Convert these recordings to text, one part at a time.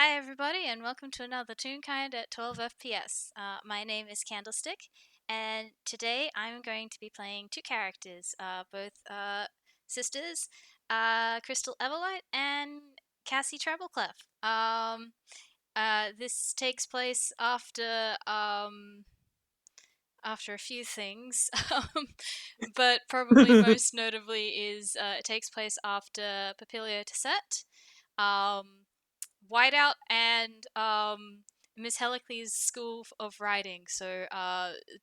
Hi everybody and welcome to another Toonkind at 12 FPS. My name is Candlestick and today I'm going to be playing two characters, both sisters, Crystal Everlight and Cassie Trebleclef. This takes place after a few things, but probably most notably is it takes place after Papilio Tesset, um, Whiteout, and Miss Helicles' School of Writing. So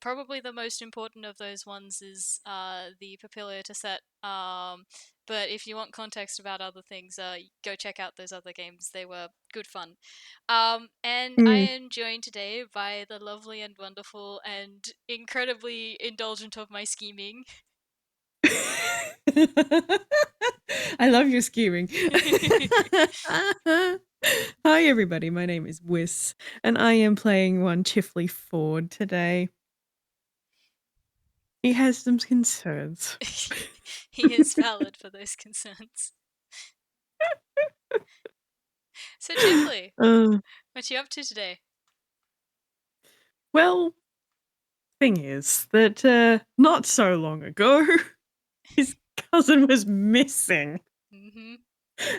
probably the most important of those ones is the Papilio Tesset. But if you want context about other things, go check out those other games. They were good fun. And I Mm. am joined today by the lovely and wonderful and incredibly indulgent of my scheming. I love your scheming. Hi, everybody. My name is Whis, and I am playing one Chifley Forde today. He has some concerns. He is valid for those concerns. So, Chifley, Uh, what you up to today? well, thing is that not so long ago, his cousin was missing. Mm-hmm.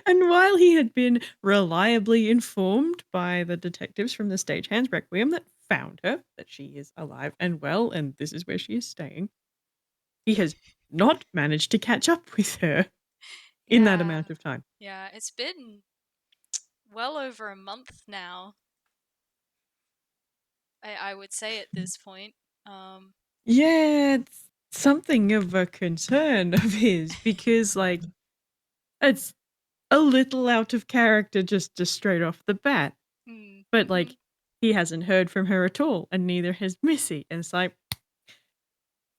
And while he had been reliably informed by the detectives from the Stagehand Requiem that found her, that she is alive and well, and this is where she is staying, he has not managed to catch up with her in that Yeah, amount of time. yeah, it's been well over a month now. I would say at this point. Um, Yeah, it's something of a concern of his because, like, it's a little out of character just straight off the bat. But, mm-hmm. like, he hasn't heard from her at all, and neither has Missy. And it's like,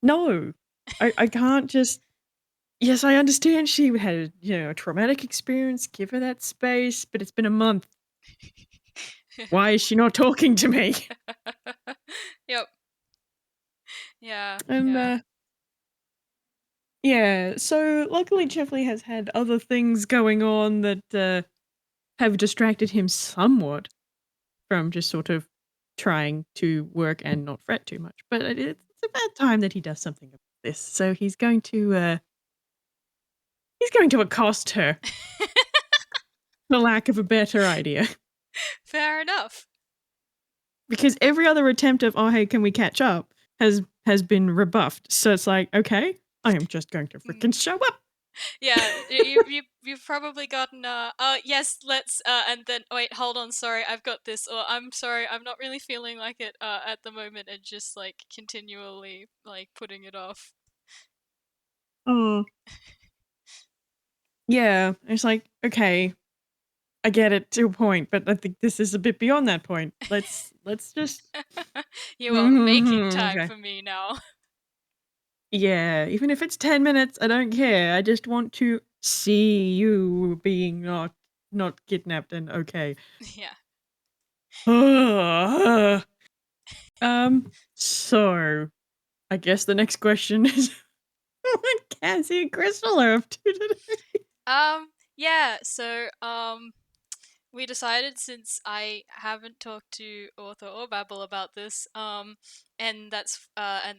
no, I can't just. Yes, I understand she had, a traumatic experience. Give her that space, but it's been a month. Why is she not talking to me? Yep. Yeah. And Yeah. yeah, so luckily Chifley has had other things going on that have distracted him somewhat from just sort of trying to work and not fret too much. But it's about time that he does something about this. So he's going to accost her, for lack of a better idea. Fair enough. Because every other attempt of, oh hey, can we catch up, has been rebuffed. So it's like, okay, I am just going to freaking show up. Yeah, you've probably gotten yes, let's and then wait, hold on, sorry, I've got this, or I'm sorry, I'm not really feeling like it at the moment, and just like continually like putting it off. Oh yeah, it's like, okay, I get it to a point, but I think this is a bit beyond that point. Let's just You are making time okay. for me now. Yeah, even if it's 10 minutes, I don't care. I just want to see you being not kidnapped and okay. Yeah. So I guess the next question is what Cassie and Crystal are up to today. Yeah, so we decided, since I haven't talked to Author or Babel about this, and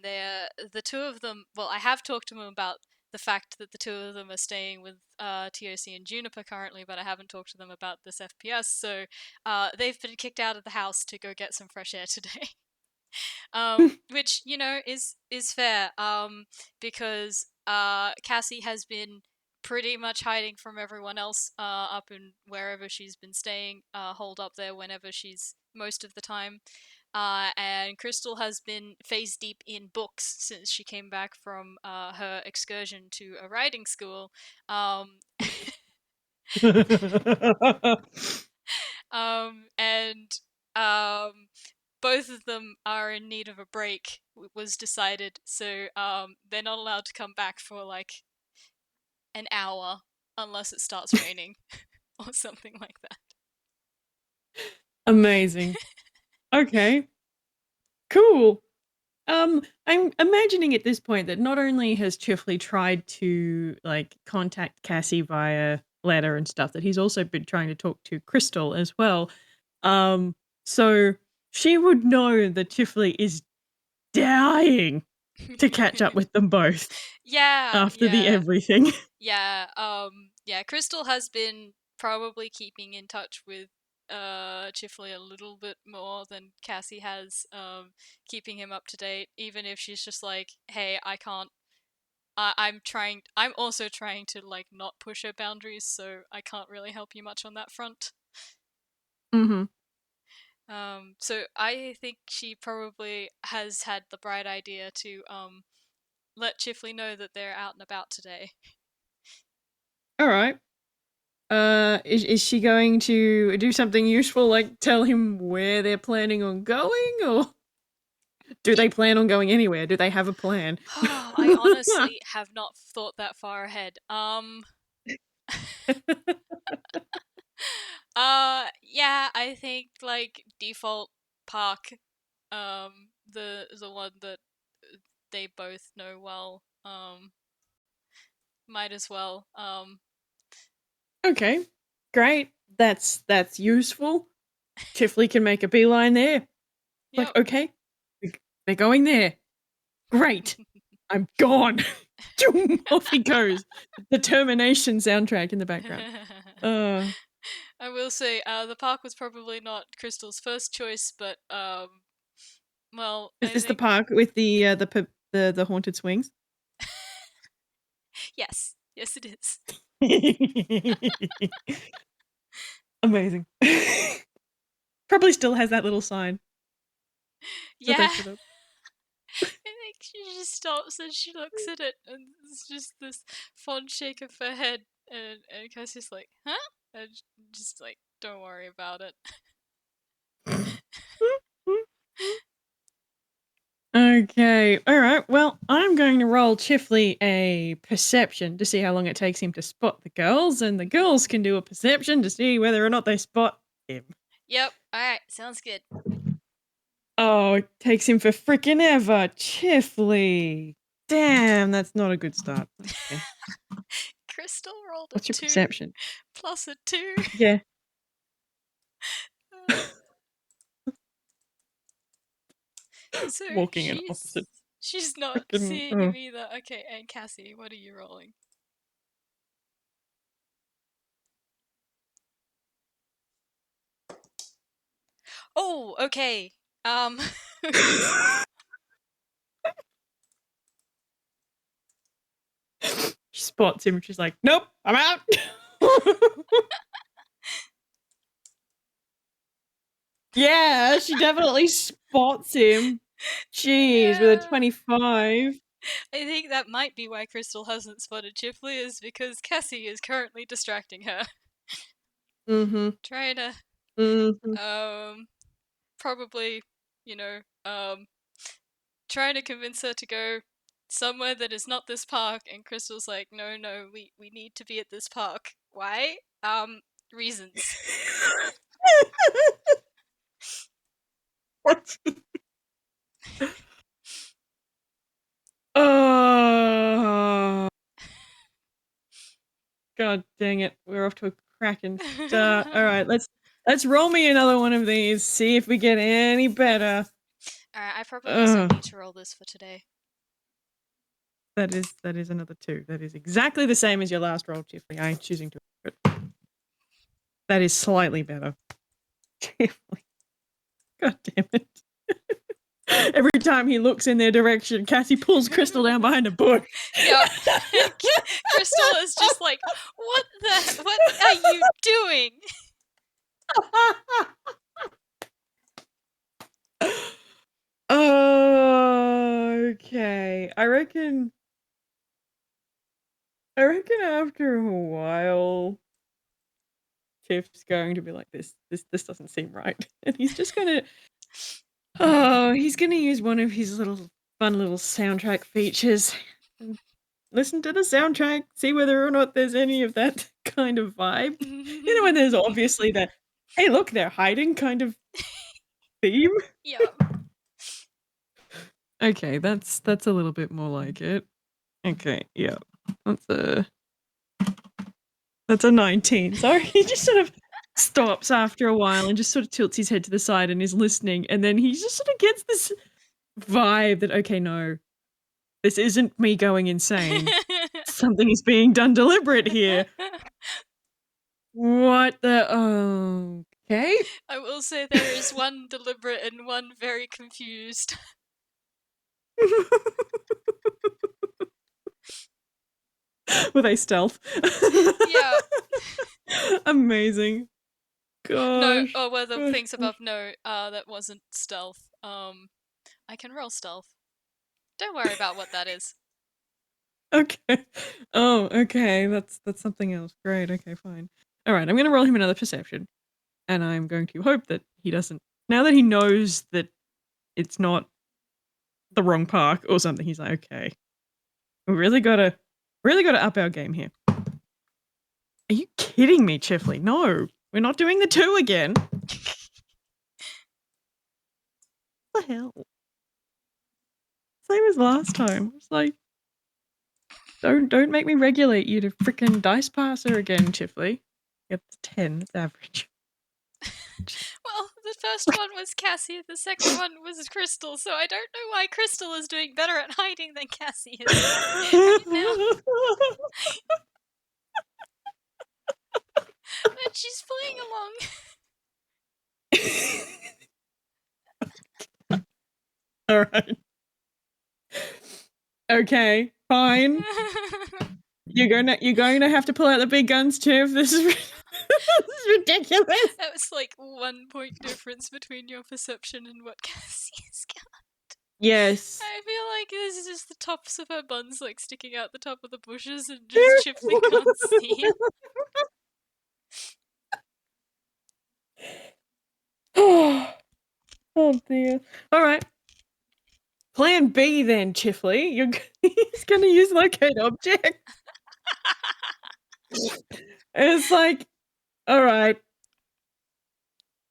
they're the two of them. Well, I have talked to them about the fact that the two of them are staying with TOC and Juniper currently, but I haven't talked to them about this FPS. So they've been kicked out of the house to go get some fresh air today. Which, is fair, because Cassie has been pretty much hiding from everyone else up in wherever she's been staying, holed up there whenever she's most of the time. And Crystal has been face deep in books since she came back from her excursion to a writing school. Um, and um, both of them are in need of a break, was decided. So they're not allowed to come back for like an hour unless it starts raining or something like that. Amazing. Okay. Cool. I'm imagining at this point that not only has Chifley tried to like contact Cassie via letter and stuff, that he's also been trying to talk to Crystal as well. So she would know that Chifley is dying to catch up with them both Yeah, after the yeah. everything. Yeah, yeah, Crystal has been probably keeping in touch with Chifley a little bit more than Cassie has, keeping him up to date, even if she's just like, hey, I can't I'm also trying to like not push her boundaries, so I can't really help you much on that front. Mm-hmm. So I think she probably has had the bright idea to let Chifley know that they're out and about today. All right. Is she going to do something useful, like tell him where they're planning on going, or do Ye- they plan on going anywhere? Do they have a plan? I honestly have not thought that far ahead. Yeah, I think like default park, the one that they both know well. Might as well. Okay, great. That's useful. Chifley can make a beeline there. Like, Yep. okay, they're going there. Great. I'm gone. Off he goes. The Termination soundtrack in the background. Uh, I will say, the park was probably not Crystal's first choice, but well, is I this the think park with the haunted swings? yes, yes, it is. Amazing. Probably still has that little sign that they Yeah, put up. I think she just stops and she looks at it, and it's just this fond shake of her head, and Cassie's like, "Huh?" And just like, "Don't worry about it." Okay, alright. Well, I'm going to roll Chifley a perception to see how long it takes him to spot the girls, and the girls can do a perception to see whether or not they spot him. Yep. All right. Sounds good. Oh, it takes him for freaking ever. Chifley. Damn, that's not a good start. Okay. Crystal rolled a What's your 2 perception? plus a 2. Yeah. So Walking in she's opposite she's not freaking. seeing him Oh. either. Okay, and Cassie, what are you rolling? Oh, okay. Um She spots him. She's like, nope, I'm out. Yeah, she definitely spots him. Jeez, with a yeah. 25. I think that might be why Crystal hasn't spotted Chifley, is because Cassie is currently distracting her. Mm-hmm. Trying to Mm-hmm. um probably, you know, trying to convince her to go somewhere that is not this park, and Crystal's like, no, no, we need to be at this park. Why? Reasons. What? Oh, God dang it. We're off to a cracking start. All right, let's roll me another one of these, see if we get any better. Alright, I probably also Ugh, need to roll this for today. that is another 2. That is exactly the same as your last roll, Chifley. I ain't choosing to. But that is slightly better. Chifley. God damn it. Every time he looks in their direction, Cassie pulls Crystal down behind a bush. Yep. Crystal is just like, what are you doing? Okay. I reckon after a while Tiff's going to be like this doesn't seem right. And he's just gonna he's gonna use one of his little fun little soundtrack features and listen to the soundtrack, see whether or not there's any of that kind of vibe. You know, when there's obviously that, hey look, they're hiding kind of theme. Yep. Okay, that's a little bit more like it. Okay, yeah. That's a 19. Sorry, he just sort of stops after a while and just sort of tilts his head to the side and is listening. And then he just sort of gets this vibe that, okay, no, this isn't me going insane. Something is being done deliberate here. What the? Okay. I will say there is one deliberate and one very confused. Were they stealth? Yeah. Amazing. No, Gosh. well, the Gosh, things gosh. above, no, that wasn't stealth. I can roll stealth. Don't worry about what that is. Okay. Oh, okay. That's something else. Great. Okay, fine. All right. I'm going to roll him another perception, and I'm going to hope that he doesn't. Now that he knows that it's not the wrong park or something, he's like, okay, we really gotta up our game here. Are you kidding me, Chifley? No, we're not doing the 2 again. What the hell? Same as last time. It's like, don't make me regulate you to freaking dice passer again, Chifley. It's 10. It's average. Well, the first one was Cassie, the second one was Crystal, so I don't know why Crystal is doing better at hiding than Cassie is right now. But she's All right. Okay, fine. playing You're going to have to pull out the big guns, Chiv. This is ridiculous. along. That was like 1 point difference between your perception and what Cassie's got. Yes. I feel like this is just the tops of her buns like sticking out the top of the bushes and just Chifley can't see it. Oh dear. All right. Plan B then, Chifley. He's going to use locate object. It's like, all right.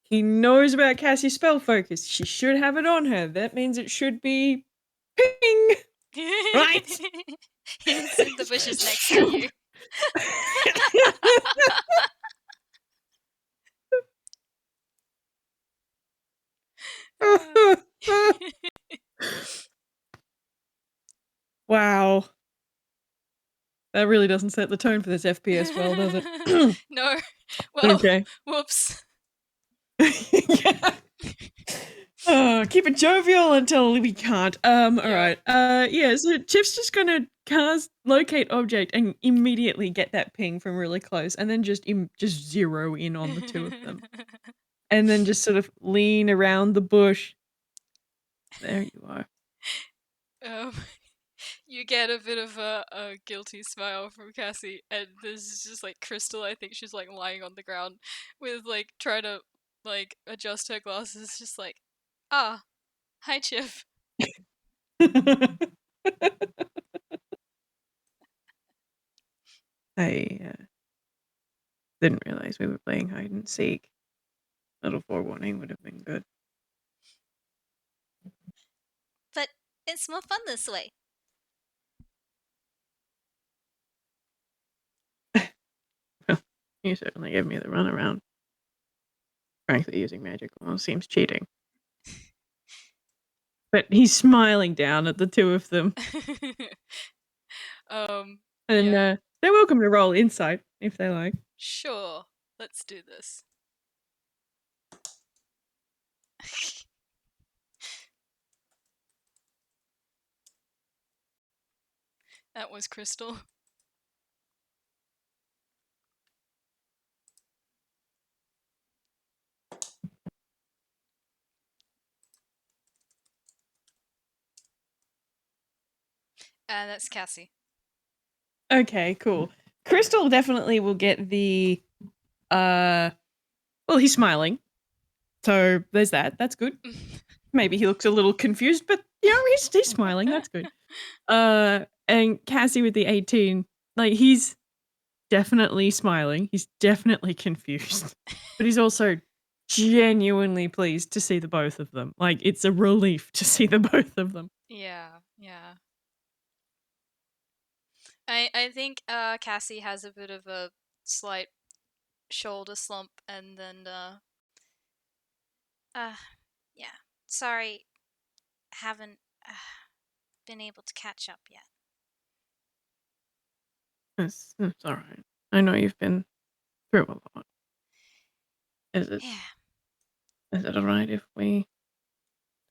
He knows about Cassie's spell focus. She should have it on her. That means it should be ping. Right. It's in the bushes next to you. Wow. That really doesn't set the tone for this FPS well, does it? No. Well, Okay. whoops. Yeah. Keep it jovial until we can't. All right. Yeah, so Chip's just gonna cast locate object and immediately get that ping from really close and then just zero in on the 2 of them. And then just sort of lean around the bush. There you are. You get a bit of a guilty smile from Cassie, and this is just like Crystal. I think she's like lying on the ground with like trying to like adjust her glasses, just like, ah, hi, Chif. I didn't realize we were playing hide and seek. A little forewarning would have been good. But it's more fun this way. You certainly gave me the runaround. Frankly, using magic almost seems cheating. But he's smiling down at the 2 of them. And Yeah. they're welcome to roll insight if they like. Sure, let's do this. That was Crystal. And that's Cassie. Okay, cool. Crystal definitely will get the well, he's smiling. So there's that. That's good. Maybe he looks a little confused, but you know, he's smiling. That's good. And Cassie with the 18, like he's definitely smiling. He's definitely confused. But he's also genuinely pleased to see the both of them. Like it's a relief to see the both of them. Yeah. I think Cassie has a bit of a slight shoulder slump, and then Uh, yeah. Sorry, haven't been able to catch up yet. It's all right. I know you've been through a lot. Is it Yeah. is it all right if we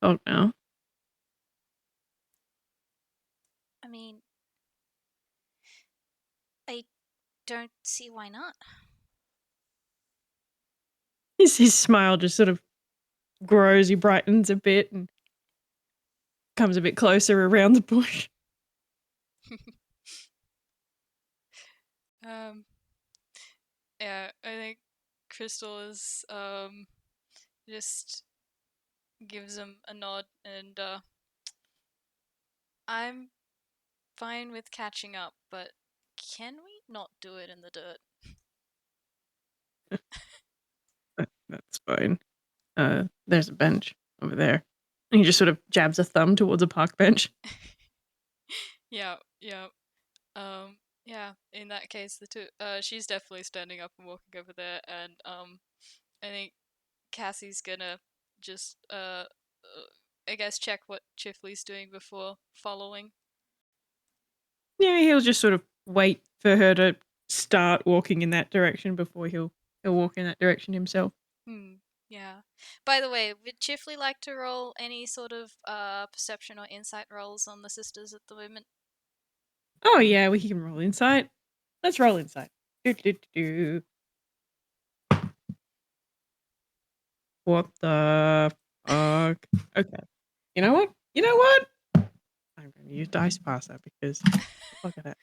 talk now? I mean, I don't see why not. His smile just sort of grows. He brightens a bit and comes a bit closer around the bush. um yeah, I think Crystal is just gives him a nod, and I'm fine with catching up, but can we not do it in the dirt? That's fine. There's a bench over there. And he just sort of jabs a thumb towards a park bench. Yeah, yeah. Yeah, in that case, the two, she's definitely standing up and walking over there, and I think Cassie's gonna just, I guess check what Chifley's doing before following. Yeah, he'll just sort of wait for her to start walking in that direction before he'll walk in that direction himself. Hmm. Yeah. By the way, would Chifley like to roll any sort of perception or insight rolls on the sisters at the moment? Oh yeah, we can roll insight. Let's roll insight. Do, do, do, do. What the fuck? Okay. You know what? You know what? I'm going to use Dice Passer because look at that.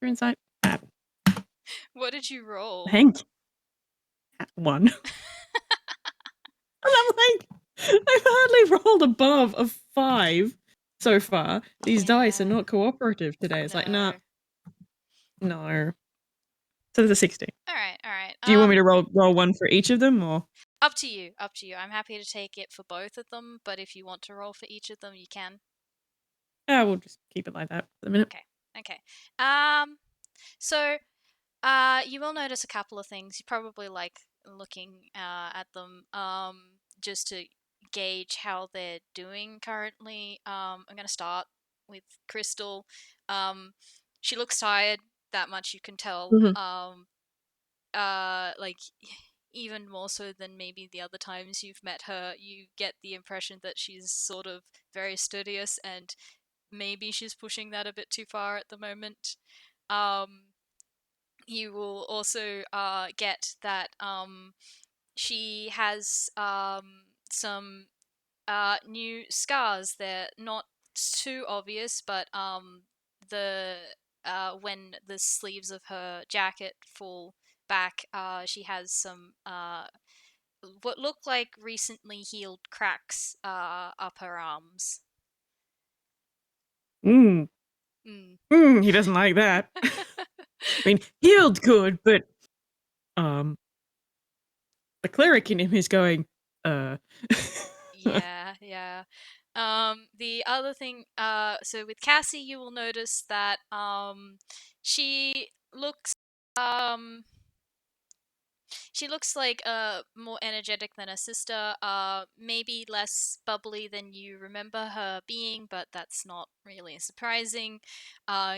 Your insight. What did you roll? Thank you. One. And I'm like, I've hardly rolled above a 5 so far. These dice are Yeah. not cooperative today. It's like, nah, No. no. So there's a 16. All right, all right. Do you want me to roll one for each of them, or? Up to you. Up to you. I'm happy to take it for both of them, but if you want to roll for each of them, you can. We'll just keep it like that for the minute. Okay. Okay. So you will notice a couple of things. You probably like looking at them just to gauge how they're doing currently. I'm going to start with Crystal. She looks tired. That much you can tell. Mhm. Like even more so than maybe the other times you've met her, you get the impression that she's sort of very studious, and maybe she's pushing that a bit too far at the moment. Um, you will also get that she has some new scars. They're not too obvious, but the when the sleeves of her jacket fall back, she has some what look like recently healed cracks up her arms. Mm. Mm. He doesn't like that. I mean, healed good, but um, the cleric in him is going, uh. Yeah, yeah. The other thing, so with Cassie, you will notice that she looks um she looks like more energetic than her sister. Maybe less bubbly than you remember her being, but that's not really surprising,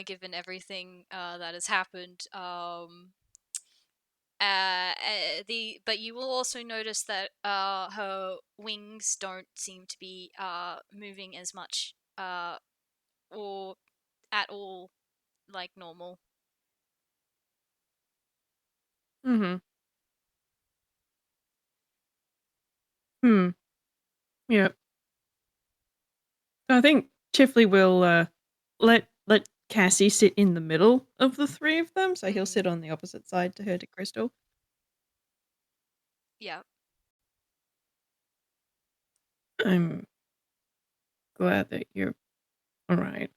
given everything that has happened. But you will also notice that her wings don't seem to be moving as much or at all like normal. Mm-hmm. Hmm. Yeah. So I think Chifley will let Cassie sit in the middle of the three of them, so he'll Mm, sit on the opposite side to her to Crystal. yeah. I'm glad that you're all right.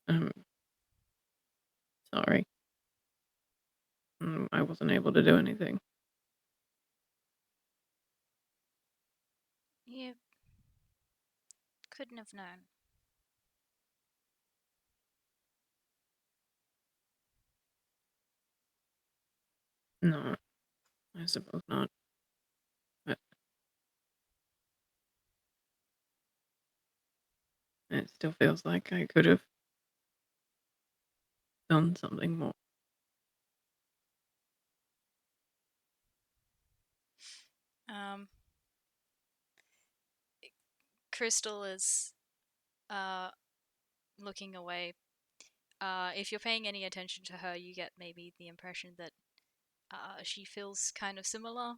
I'm sorry. I wasn't able to do anything. You couldn't have known. No, I suppose not. But it still feels like I could have done something more. Um, Crystal is looking away. If you're paying any attention to her, you get maybe the impression that she feels kind of similar.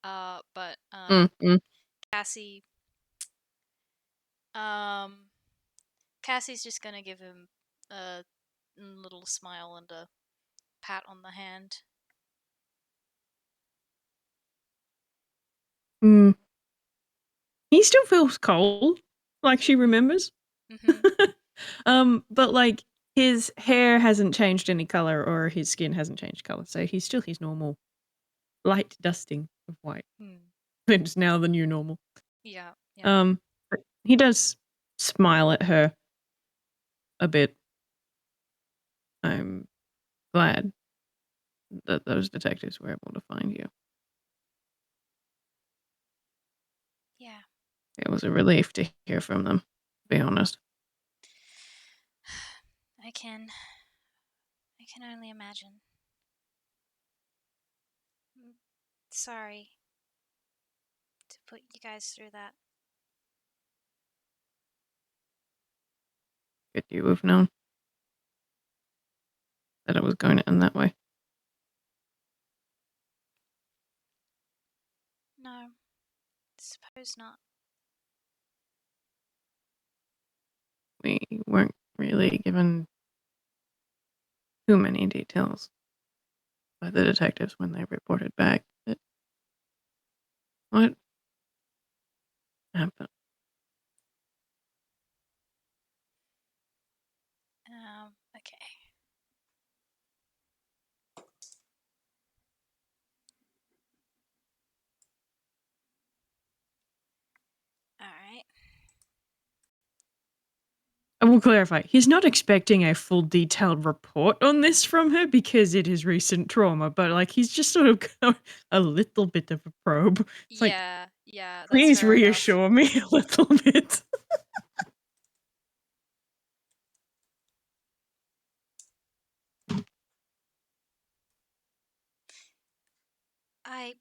But Mm-mm. Cassie, um, Cassie's just gonna give him a little smile and a pat on the hand. Mm. He still feels cold, like she remembers. Mm-hmm. But like his hair hasn't changed any color or his skin hasn't changed color, so he's still his normal light dusting of white. Hmm. It's now the new normal. Yeah, yeah. But he does smile at her a bit. I'm glad that those detectives were able to find you. Yeah. It was a relief to hear from them, to be honest. I can only imagine. I'm sorry to put you guys through that. Could you have known that it was going to end that way? No, suppose not. We weren't really given too many details by the detectives when they reported back. But what happened? Okay. All right. I will clarify, he's not expecting a full detailed report on this from her because it is recent trauma, but like he's just sort of got a little bit of a probe. It's like, Yeah, yeah, that's please fair enough. reassure me a little bit. I.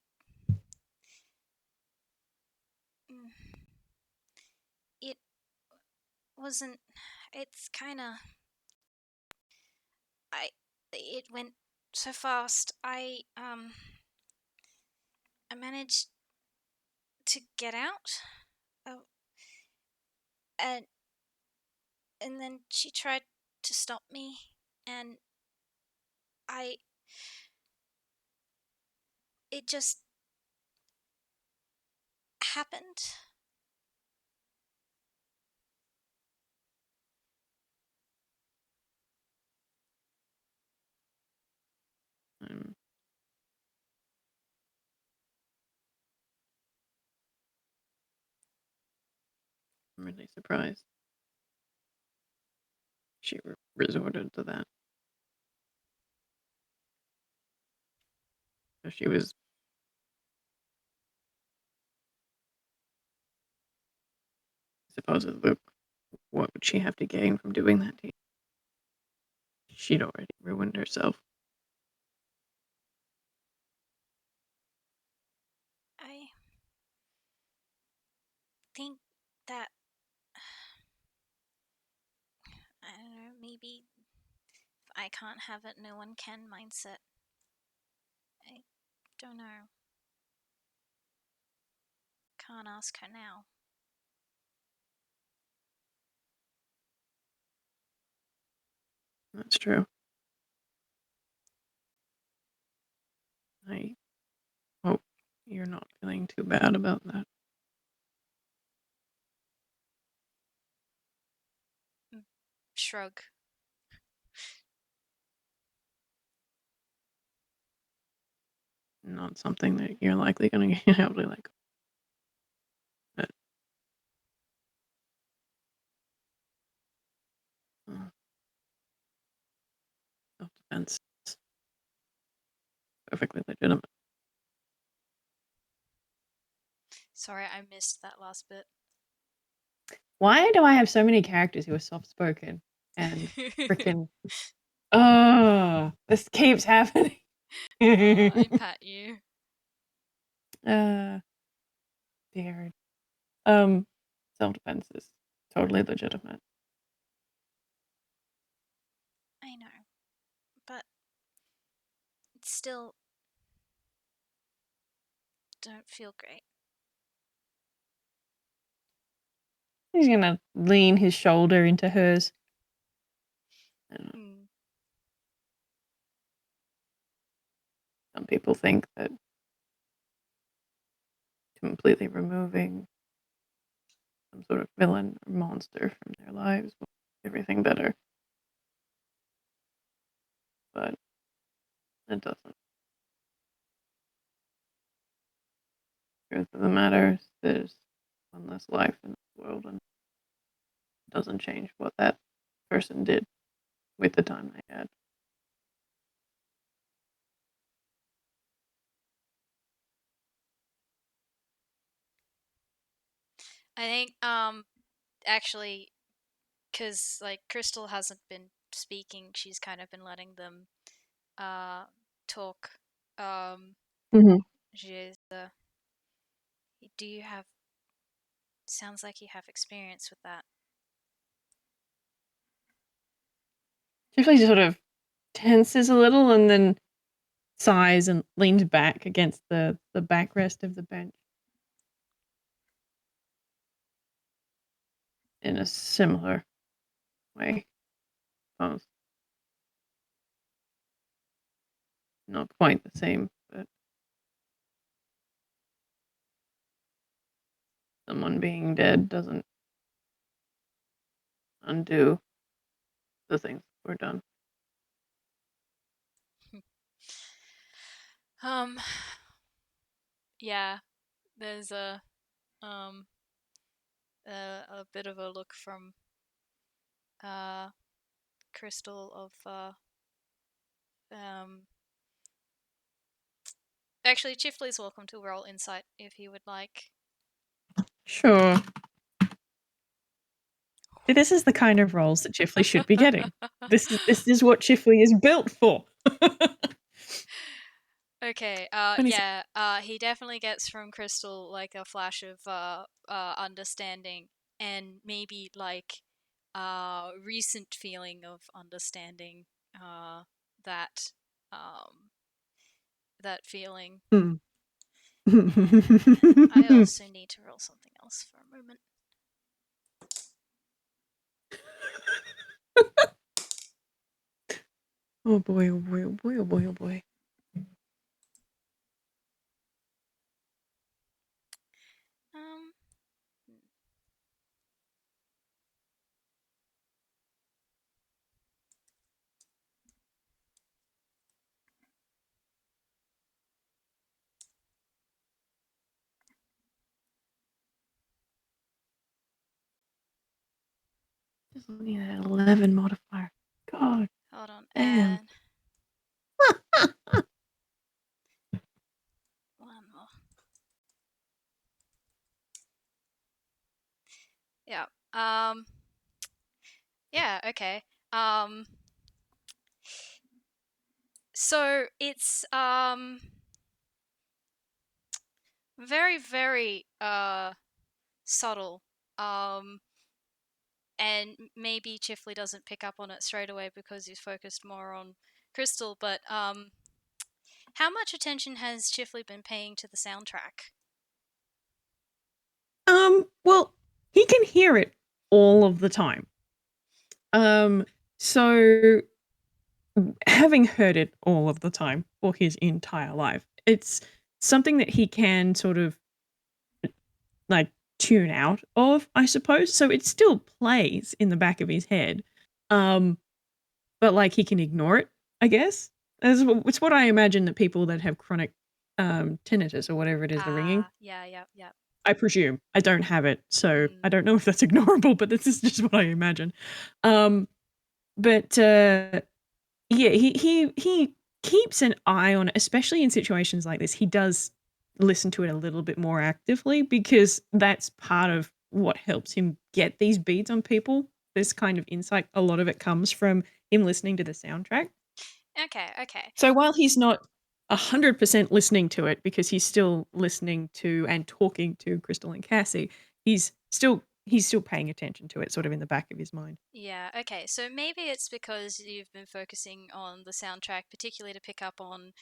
mm, It wasn't. It's kind of. I. It went so fast. I managed to get out. Oh, and then she tried to stop me, and I. It just happened. I'm really surprised she resorted to that. So she was supposedly, what would she have to gain from doing that to you? She'd already ruined herself. I think that I don't know. Maybe if I can't have it, no one can mindset. I don't know. Can't ask her now. That's true. I hope you're not feeling too bad about that. Shrug. Not something that you're likely going to get out of like. But, self-defense perfectly legitimate. Sorry, I missed that last bit. Why do I have so many characters who are soft-spoken and freaking... this keeps happening. I pat you. Dared. Self-defense is totally legitimate. I know, but it's still don't feel great. He's gonna lean his shoulder into hers. Some people think that completely removing some sort of villain or monster from their lives will make everything better. But it doesn't. Truth of the matter is there's one less life in this world, and it doesn't change what that person did with the time they had. I think actually, because like Crystal hasn't been speaking, she's kind of been letting them talk. She's do you have... sounds like you have experience with that. Chifley sort of tenses a little and then sighs and leans back against the backrest of the bench. In a similar way. Not quite the same, but someone being dead doesn't undo the things that were done. Yeah, there's a bit of a look from Crystal of actually, Chifley's welcome to roll insight if he would like. Sure. This is the kind of roles that Chifley should be getting. This is what Chifley is built for. Okay, he definitely gets from Crystal like a flash of understanding and maybe like recent feeling of understanding that that feeling. I also need to roll something else for a moment. Oh boy, oh boy, oh boy, oh boy, oh boy. Just looking at an 11 modifier. God. Hold on. Damn. And one more. Yeah. Yeah, okay. So it's very, very subtle. And maybe Chifley doesn't pick up on it straight away because he's focused more on Crystal, but how much attention has Chifley been paying to the soundtrack? Well, he can hear it all of the time. So having heard it all of the time for his entire life, it's something that he can sort of like tune out of, I suppose. So it still plays in the back of his head. But like he can ignore it, I guess. It's what I imagine that people that have chronic tinnitus or whatever it is, the ringing. Yeah. I presume. I don't have it, so I don't know if that's ignorable, but this is just what I imagine. But yeah, he keeps an eye on it, especially in situations like this. He does listen to it a little bit more actively because that's part of what helps him get these beads on people. This kind of insight, a lot of it comes from him listening to the soundtrack. Okay. So while he's not 100% listening to it because he's still listening to and talking to Crystal and Cassie, he's still paying attention to it sort of in the back of his mind. Yeah, okay. So maybe it's because you've been focusing on the soundtrack, particularly to pick up on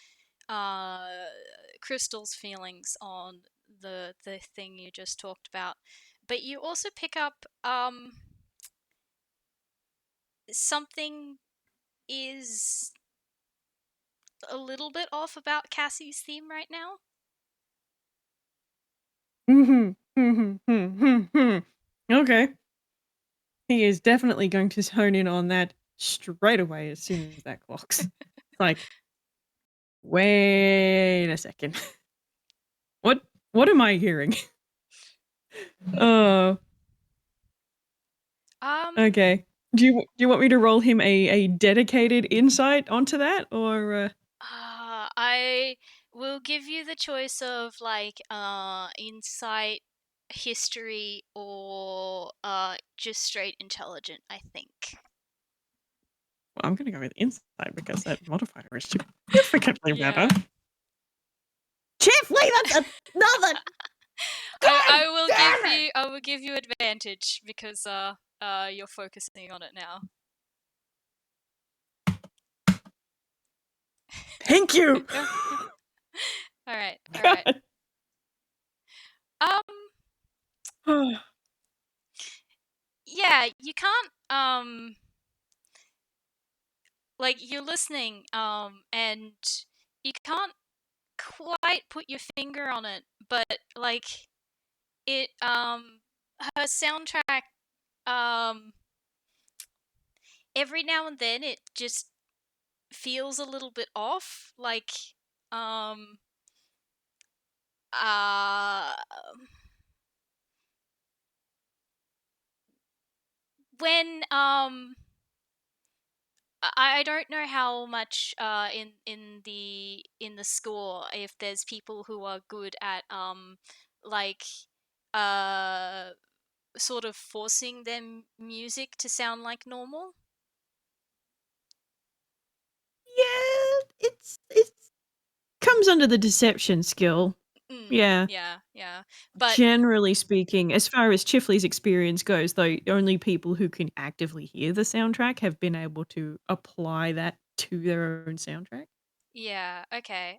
Crystal's feelings on the thing you just talked about. But you also pick up something is a little bit off about Cassie's theme right now. Okay. He is definitely going to hone in on that straight away as soon as that clocks. It's like, wait a second. What am I hearing? Oh, Um, okay. Do you want me to roll him a dedicated insight onto that, or I will give you the choice of like insight, history, or just straight intelligent, I think. well, I'm gonna go with insight because that modifier is significantly better. Yeah. Chifley, that's another. God damn it! I will give you advantage because you're focusing on it now. Thank you. All right. God. Um yeah, you can't like you're listening and you can't quite put your finger on it, but like it her soundtrack um every now and then it just feels a little bit off, like um uh when I don't know how much in the score if there's people who are good at like uh sort of forcing them music to sound like normal. Yeah, it's comes under the deception skill. Yeah. Yeah. But Generally speaking, as far as Chifley's experience goes, though, only people who can actively hear the soundtrack have been able to apply that to their own soundtrack. yeah, okay.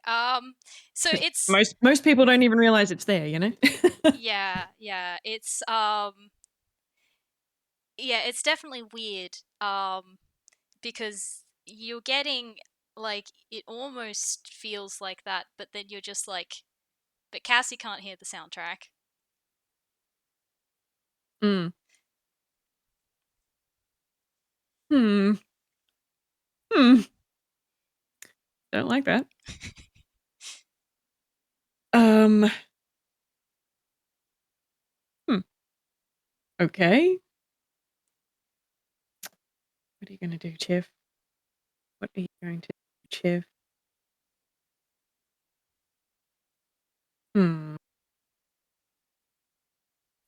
So Because it's most people don't even realize it's there, you know? yeah, it's definitely weird. Because you're getting like it almost feels like that, but then you're just like, but Cassie can't hear the soundtrack. Mm. Hmm. Hmm. Don't like that. Um. Hmm. Okay. What are you going to do, Chiv? What are you going to do, Chiv? Hmm.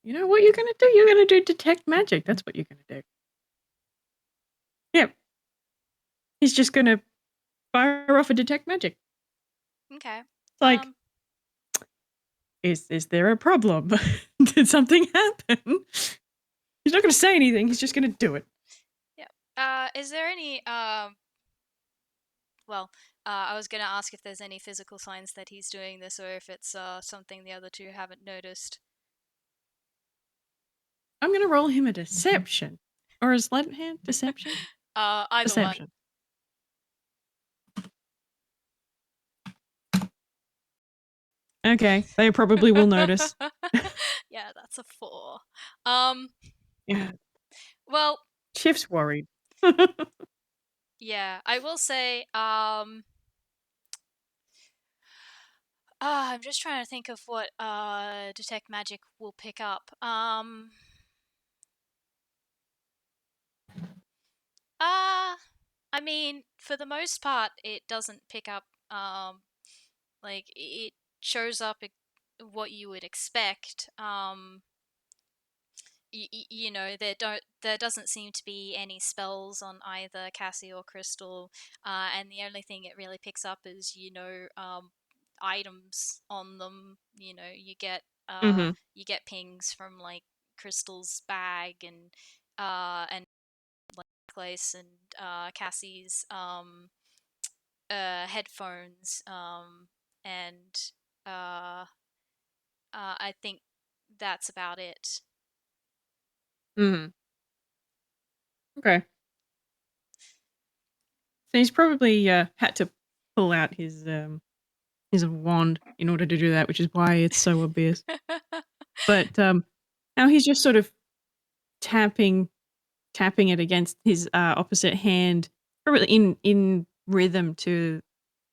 You know what you're going to do? You're going to do detect magic. That's what you're going to do. Yep. He's just going to fire off a detect magic. Okay. It's like, is there a problem? Did something happen? He's not going to say anything. He's just going to do it. Yeah. Is there any well, I was going to ask if there's any physical signs that he's doing this or if it's something the other two haven't noticed. I'm going to roll him a deception. Or a sleight hand? Deception? Either one. Deception. Okay, they probably will notice. Yeah, that's a 4. Um Yeah. well, Chif's worried. yeah, I will say I'm just trying to think of what detect magic will pick up. Uh I mean, for the most part, it doesn't pick up. Like it shows up what you would expect. You know, there doesn't seem to be any spells on either Cassie or Crystal, and the only thing it really picks up is items on them. Mm-hmm. You get pings from like Crystal's bag and necklace and Cassie's headphones and uh, I think that's about it. Mm-hmm. Okay. So he's probably had to pull out his wand in order to do that, which is why it's so obvious. But now he's just sort of tapping it against his opposite hand, probably in rhythm to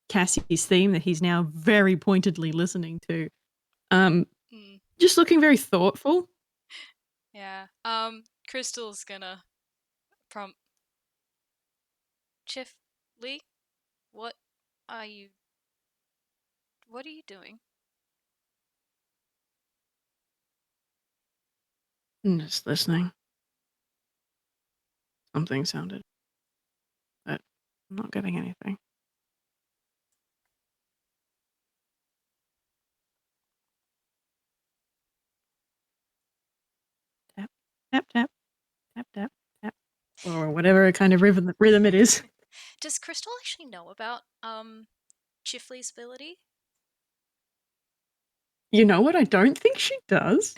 Cassie's theme that he's now very pointedly listening to. Mm, Just looking very thoughtful. yeah. Crystal's gonna prompt Chifley. What are you? What are you doing? Just listening. Something sounded, but I'm not getting anything. Tap, tap, tap, tap, tap, tap. Or whatever kind of rhythm it is. Does Crystal actually know about Chifley's ability? You know what? I don't think she does.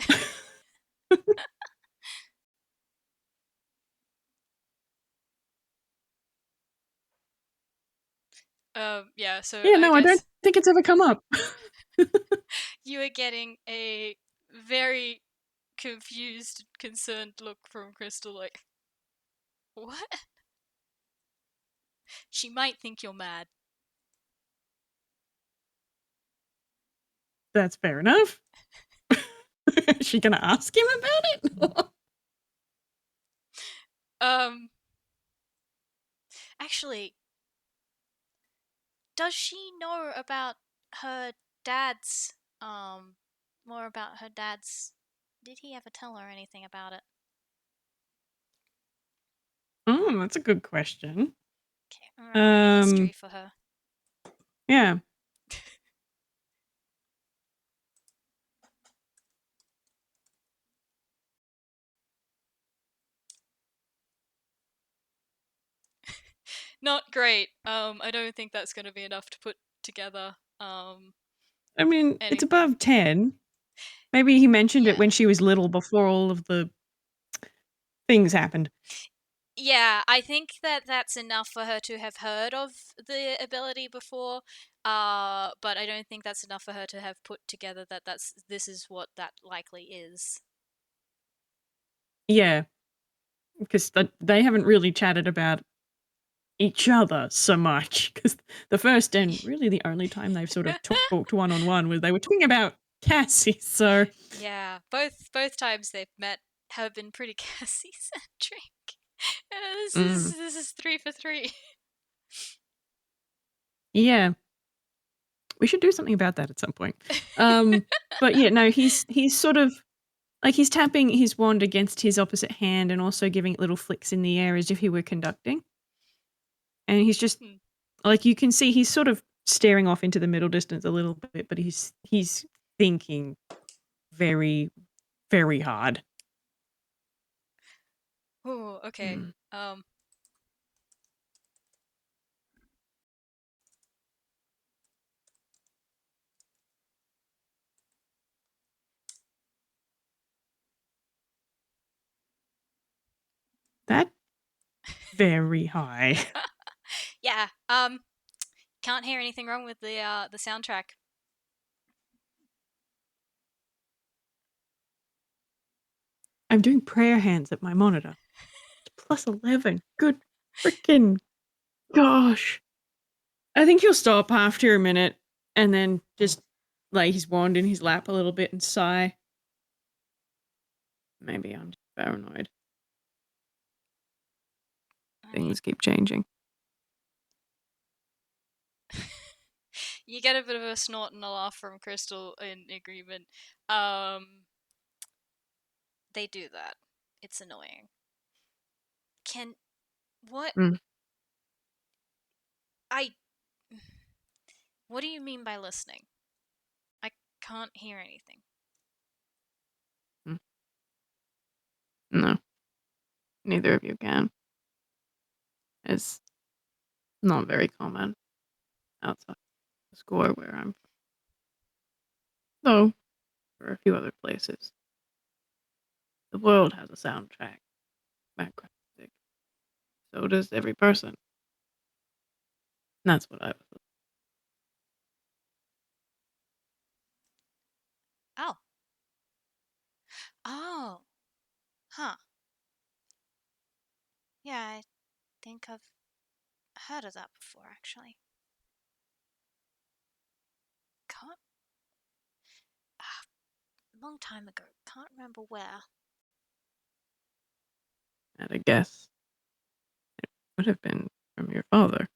Yeah. So Yeah, I no, I don't guess think it's ever come up. you are getting a very confused, concerned look from Crystal. Like, what? She might think you're mad. That's fair enough. Is she gonna ask him about it? Um, Actually, does she know about her dad's more about her dad's did he ever tell her anything about it? Oh, that's a good question. Okay, I'm gonna roll history Um, for her. yeah. Not great. I don't think that's gonna be enough to put together I mean, it's anything. above 10. Maybe he mentioned it Yeah. when she was little before all of the things happened. Yeah, I think that that's enough for her to have heard of the ability before. But I don't think that's enough for her to have put together that this is what that likely is. Yeah, because they haven't really chatted about each other so much. Because the first and really the only time they've sort of talked one on one was they were talking about Cassie. So, Yeah, both times they've met have been pretty Cassie centric. This is mm, this is 3 for 3. yeah, we should do something about that at some point. But yeah, no, he's sort of like he's tapping his wand against his opposite hand and also giving it little flicks in the air as if he were conducting. And he's just Hmm. like you can see he's sort of staring off into the middle distance a little bit, but he's thinking very, very hard. Oh, okay. Mm. That very high. Yeah. Can't hear anything wrong with the soundtrack. I'm doing prayer hands at my monitor. It's plus 11. Good freaking gosh. I think he'll stop after a minute and then just lay his wand in his lap a little bit and sigh. Maybe I'm just paranoid. I mean, Things keep changing. You get a bit of a snort and a laugh from Crystal in agreement. They do that. It's annoying. What? Mm. What do you mean by listening? I can't hear anything. No. Neither of you can. It's not very common outside the score where I'm from. Though, there are a few other places. The world has a soundtrack, background music. So does every person. And that's what I was. Oh. Oh. Huh. Yeah, I think I've heard of that before, actually. Can't. Long time ago. Can't remember where. At a guess. It would have been from your father.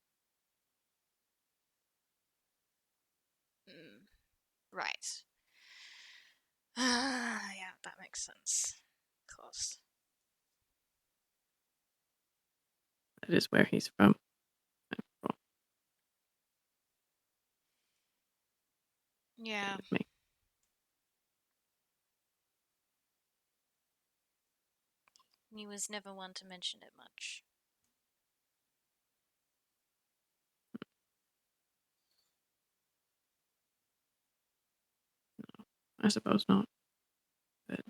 Right. Yeah, that makes sense. Of course. That is where he's from. Yeah. Me. He was never one to mention it much. I suppose not. But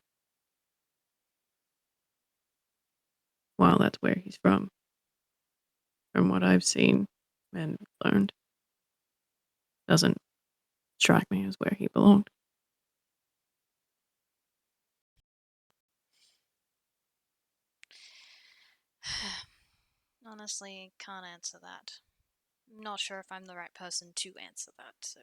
while that's where he's from what I've seen and learned, doesn't strike me as where he belonged. Honestly, can't answer that. I'm not sure if I'm the right person to answer that, so.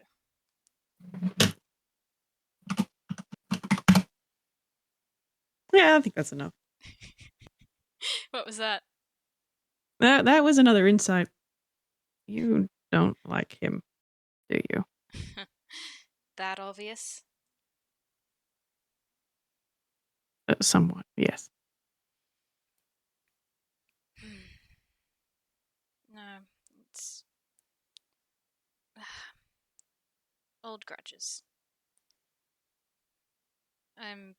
Yeah, I think that's enough. What was that? That was another insight. You don't like him, do you? That obvious? Somewhat, yes. No, it's old grudges. I'm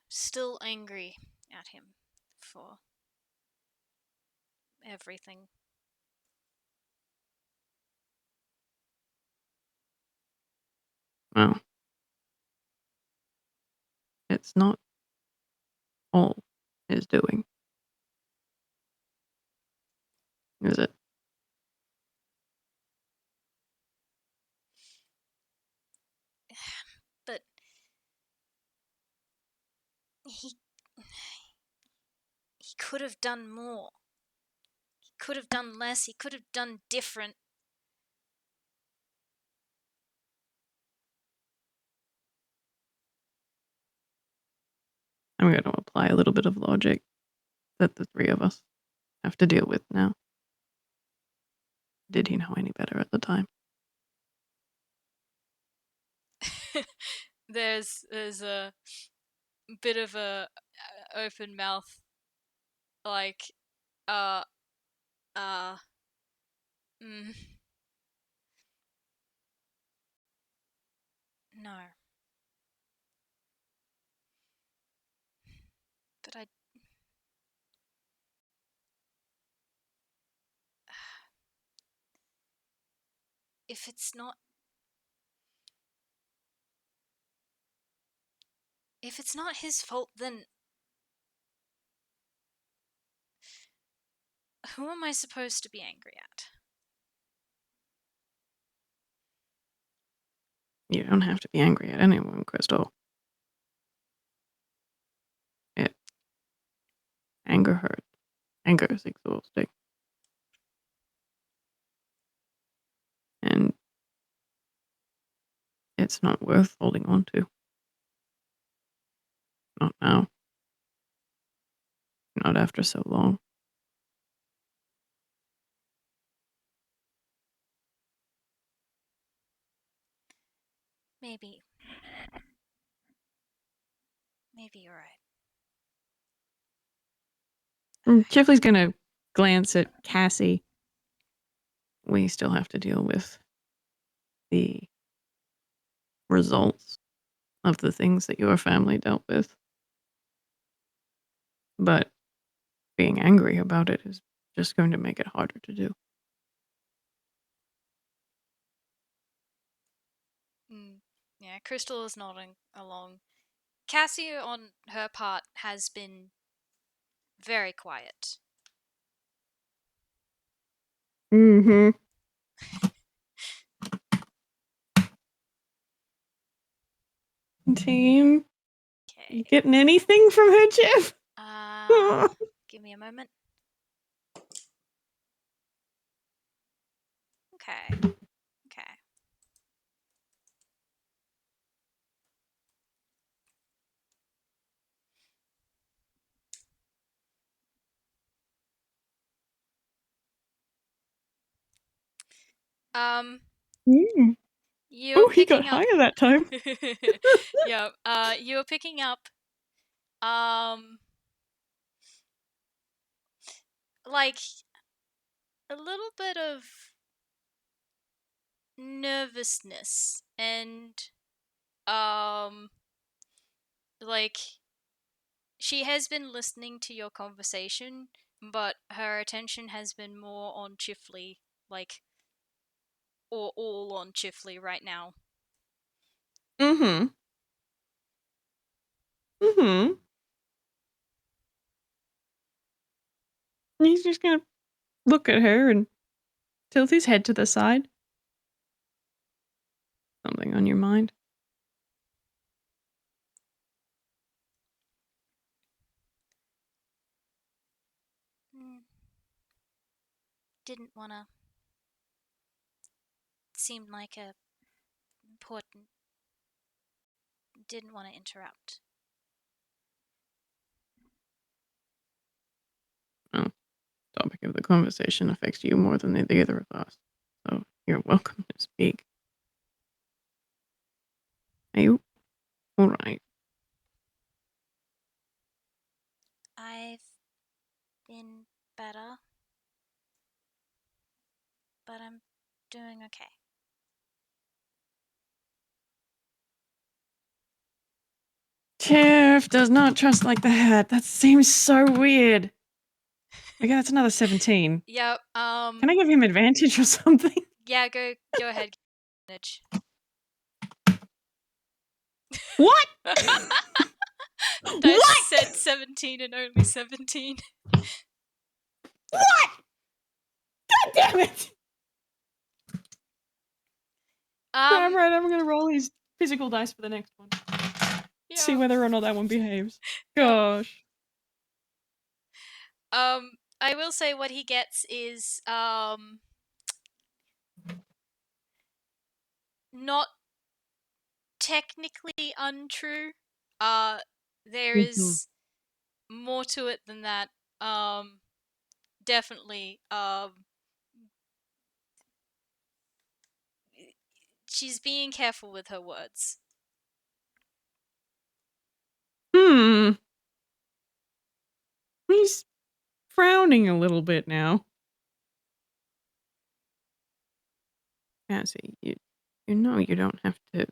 still angry at him for everything. Well, it's not all his doing, is it? But he could have done more. He could have done less. He could have done different. I'm going to apply a little bit of logic that the three of us have to deal with now. Did he know any better at the time? There's a bit of a open mouth, like, uh, uh, mm, no. But if it's not his fault, then who am I supposed to be angry at? You don't have to be angry at anyone, Crystal. Anger hurts. Anger is exhausting. And it's not worth holding on to. Not now. Not after so long. Maybe. Maybe you're right. Chifley's gonna glance at Cassie. We still have to deal with the results of the things that your family dealt with. But being angry about it is just going to make it harder to do. Yeah, Crystal is nodding along. Cassie, on her part, has been very quiet. Mm-hmm. Team, you Okay. getting anything from her, Jeff? Give me a moment. Okay. Okay. Mm. You're Oh, he got picking up. higher that time. Yeah. You're picking up. Like a little bit of nervousness and like she has been listening to your conversation, but her attention has been more on Chifley, like, or all on Chifley right now. Mm-hmm. Mm-hmm. He's just gonna look at her and tilt his head to the side. Something on your mind? Didn't wanna. Seemed like a important. Didn't want to interrupt. Well, the topic of the conversation affects you more than either of us. So you're welcome to speak. Are you alright? I've been better, but I'm doing okay. Jeff does not trust like that. That seems so weird. Okay, that's another 17. Yeah. Can I give him advantage or something? Yeah. Go ahead. Advantage. What? The dice What? said 17 and only 17. What? God damn it! I'm right. I'm gonna roll his physical dice for the next one. Yeah. See whether or not that one behaves. Yeah. Gosh. I will say what he gets is not technically untrue. There is more to it than that. Definitely. She's being careful with her words. He's frowning a little bit now. Cassie, you know you don't have to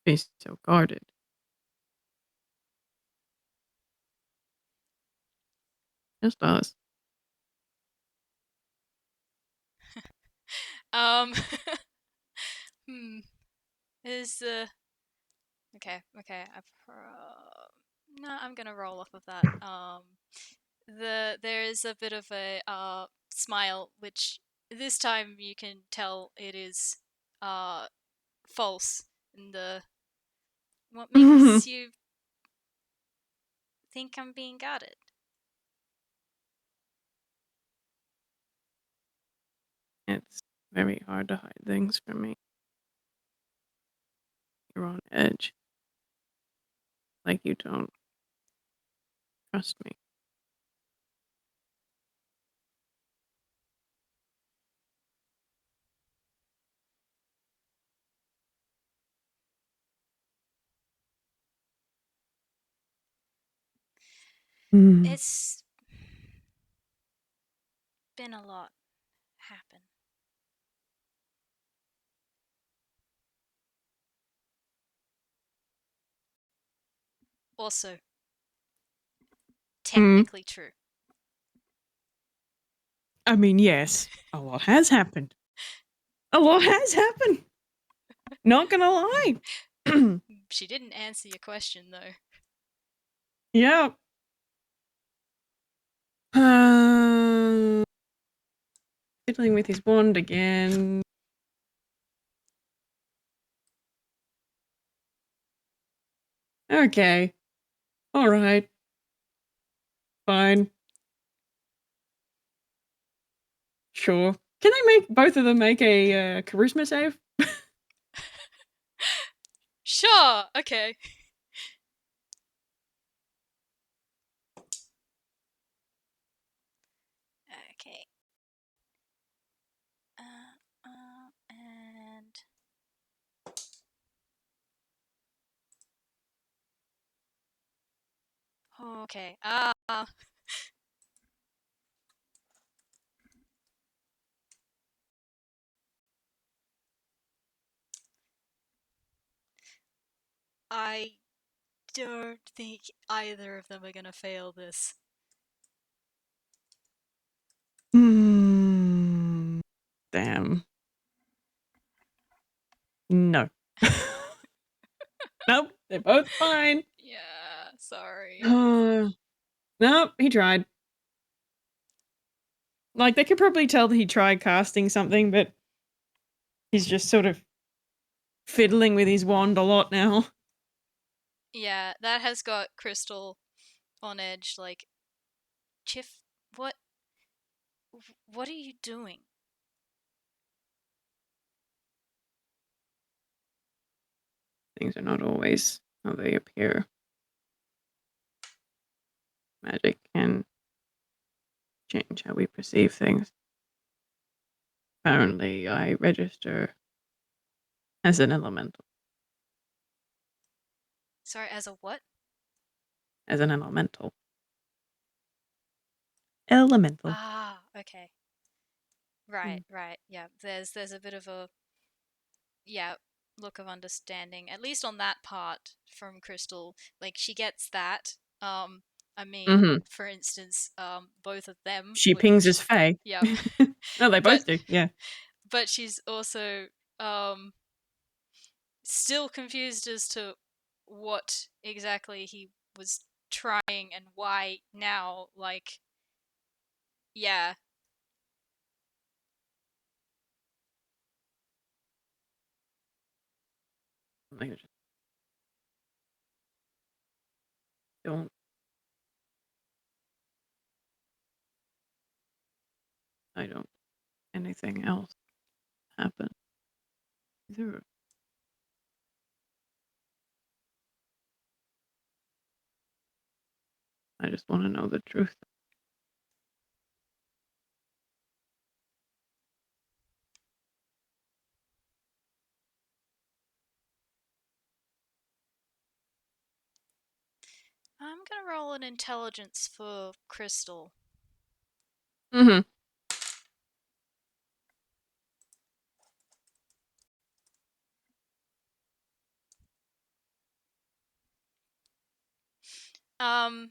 be so guarded. Just us. Um. Is okay. No, I'm gonna roll off of that. There is a bit of a smile, which this time you can tell it is false. And what makes you think I'm being guarded? It's very hard to hide things from me. You're on edge. Like you don't trust me. It's been a lot happen. Also, technically true. I mean, yes, a lot has happened. A lot has happened. Not gonna lie. She didn't answer your question though. Yeah. Fiddling with his wand again. Okay. All right. Fine. Sure. Can they make both of them make a charisma save? Sure, okay. Okay. And Okay. I don't think either of them are gonna fail this. Damn. No. Nope. They're both fine. Yeah, sorry. Nope. He tried. Like, they could probably tell that he tried casting something, but he's just sort of fiddling with his wand a lot now. Yeah, that has got Crystal on edge. Like, Chif, what are you doing? Things are not always how they appear. Magic can change how we perceive things. Apparently, I register as an elemental. Sorry, as a what? As an elemental. Elemental. Ah, okay. Right, right. Yeah, there's a bit of a look of understanding, at least on that part from Crystal. Like she gets that. I mean, Mm-hmm. for instance, both of them She would. pings his fae. Yep. No, they But both do. Yeah. but she's also still confused as to what exactly he was trying and why now. Like, yeah, I just don't. I don't. Anything else happen? Either. I just want to know the truth. I'm gonna roll an intelligence for Crystal. Mm-hmm.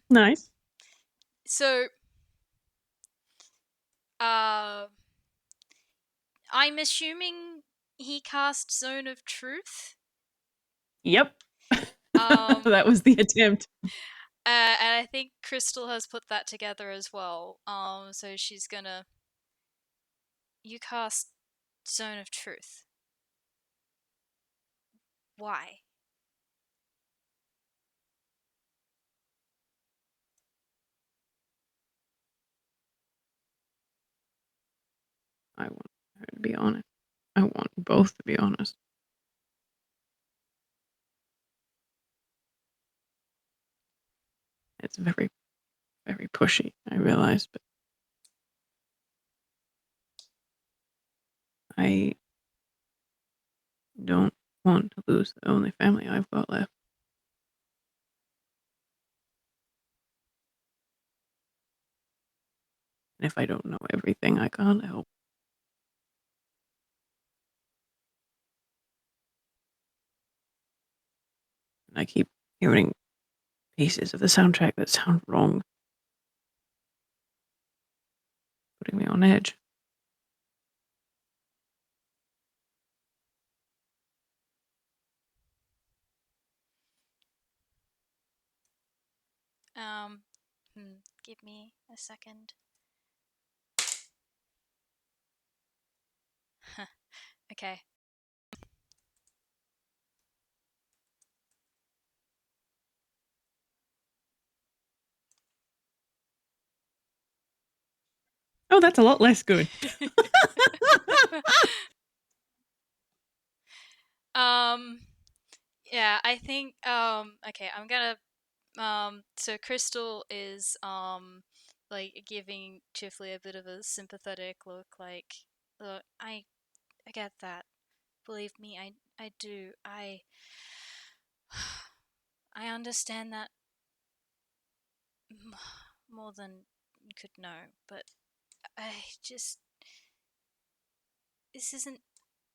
Nice. So, uh, I'm assuming he cast Zone of Truth. Yep. Um, That was the attempt. and I think Crystal has put that together as well. So she's gonna. You cast Zone of Truth. Why? I want her to be honest. I want both to be honest. It's very, very pushy, I realize, but I don't want to lose the only family I've got left. And if I don't know everything, I can't help. And I keep hearing pieces of the soundtrack that sound wrong, putting me on edge. Give me a second. Okay. Oh, that's a lot less good. Yeah, I think okay, I'm gonna so Crystal is like giving Chifley a bit of a sympathetic look, like, look, I get that. Believe me, I do. I understand that more than you could know, but I just this isn't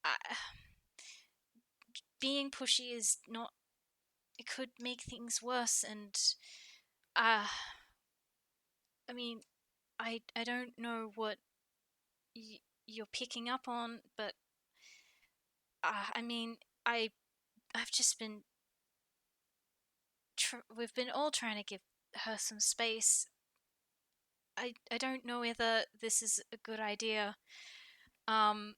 I, being pushy is not, it could make things worse, and uh I mean, I don't know what you're picking up on, but I mean, I've just been we've been all trying to give her some space. I don't know whether this is a good idea. Um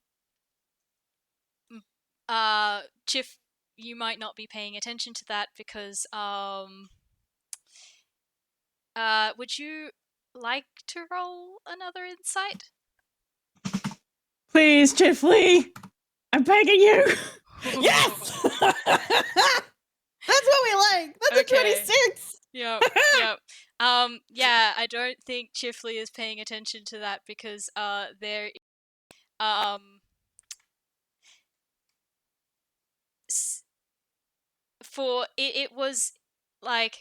Chif, you might not be paying attention to that because would you like to roll another insight? Please, Chifley, I'm begging you. Yes! That's what we like. That's Okay. a 26. Yep. Yep. Yeah, I don't think Chifley is paying attention to that because there um for it was like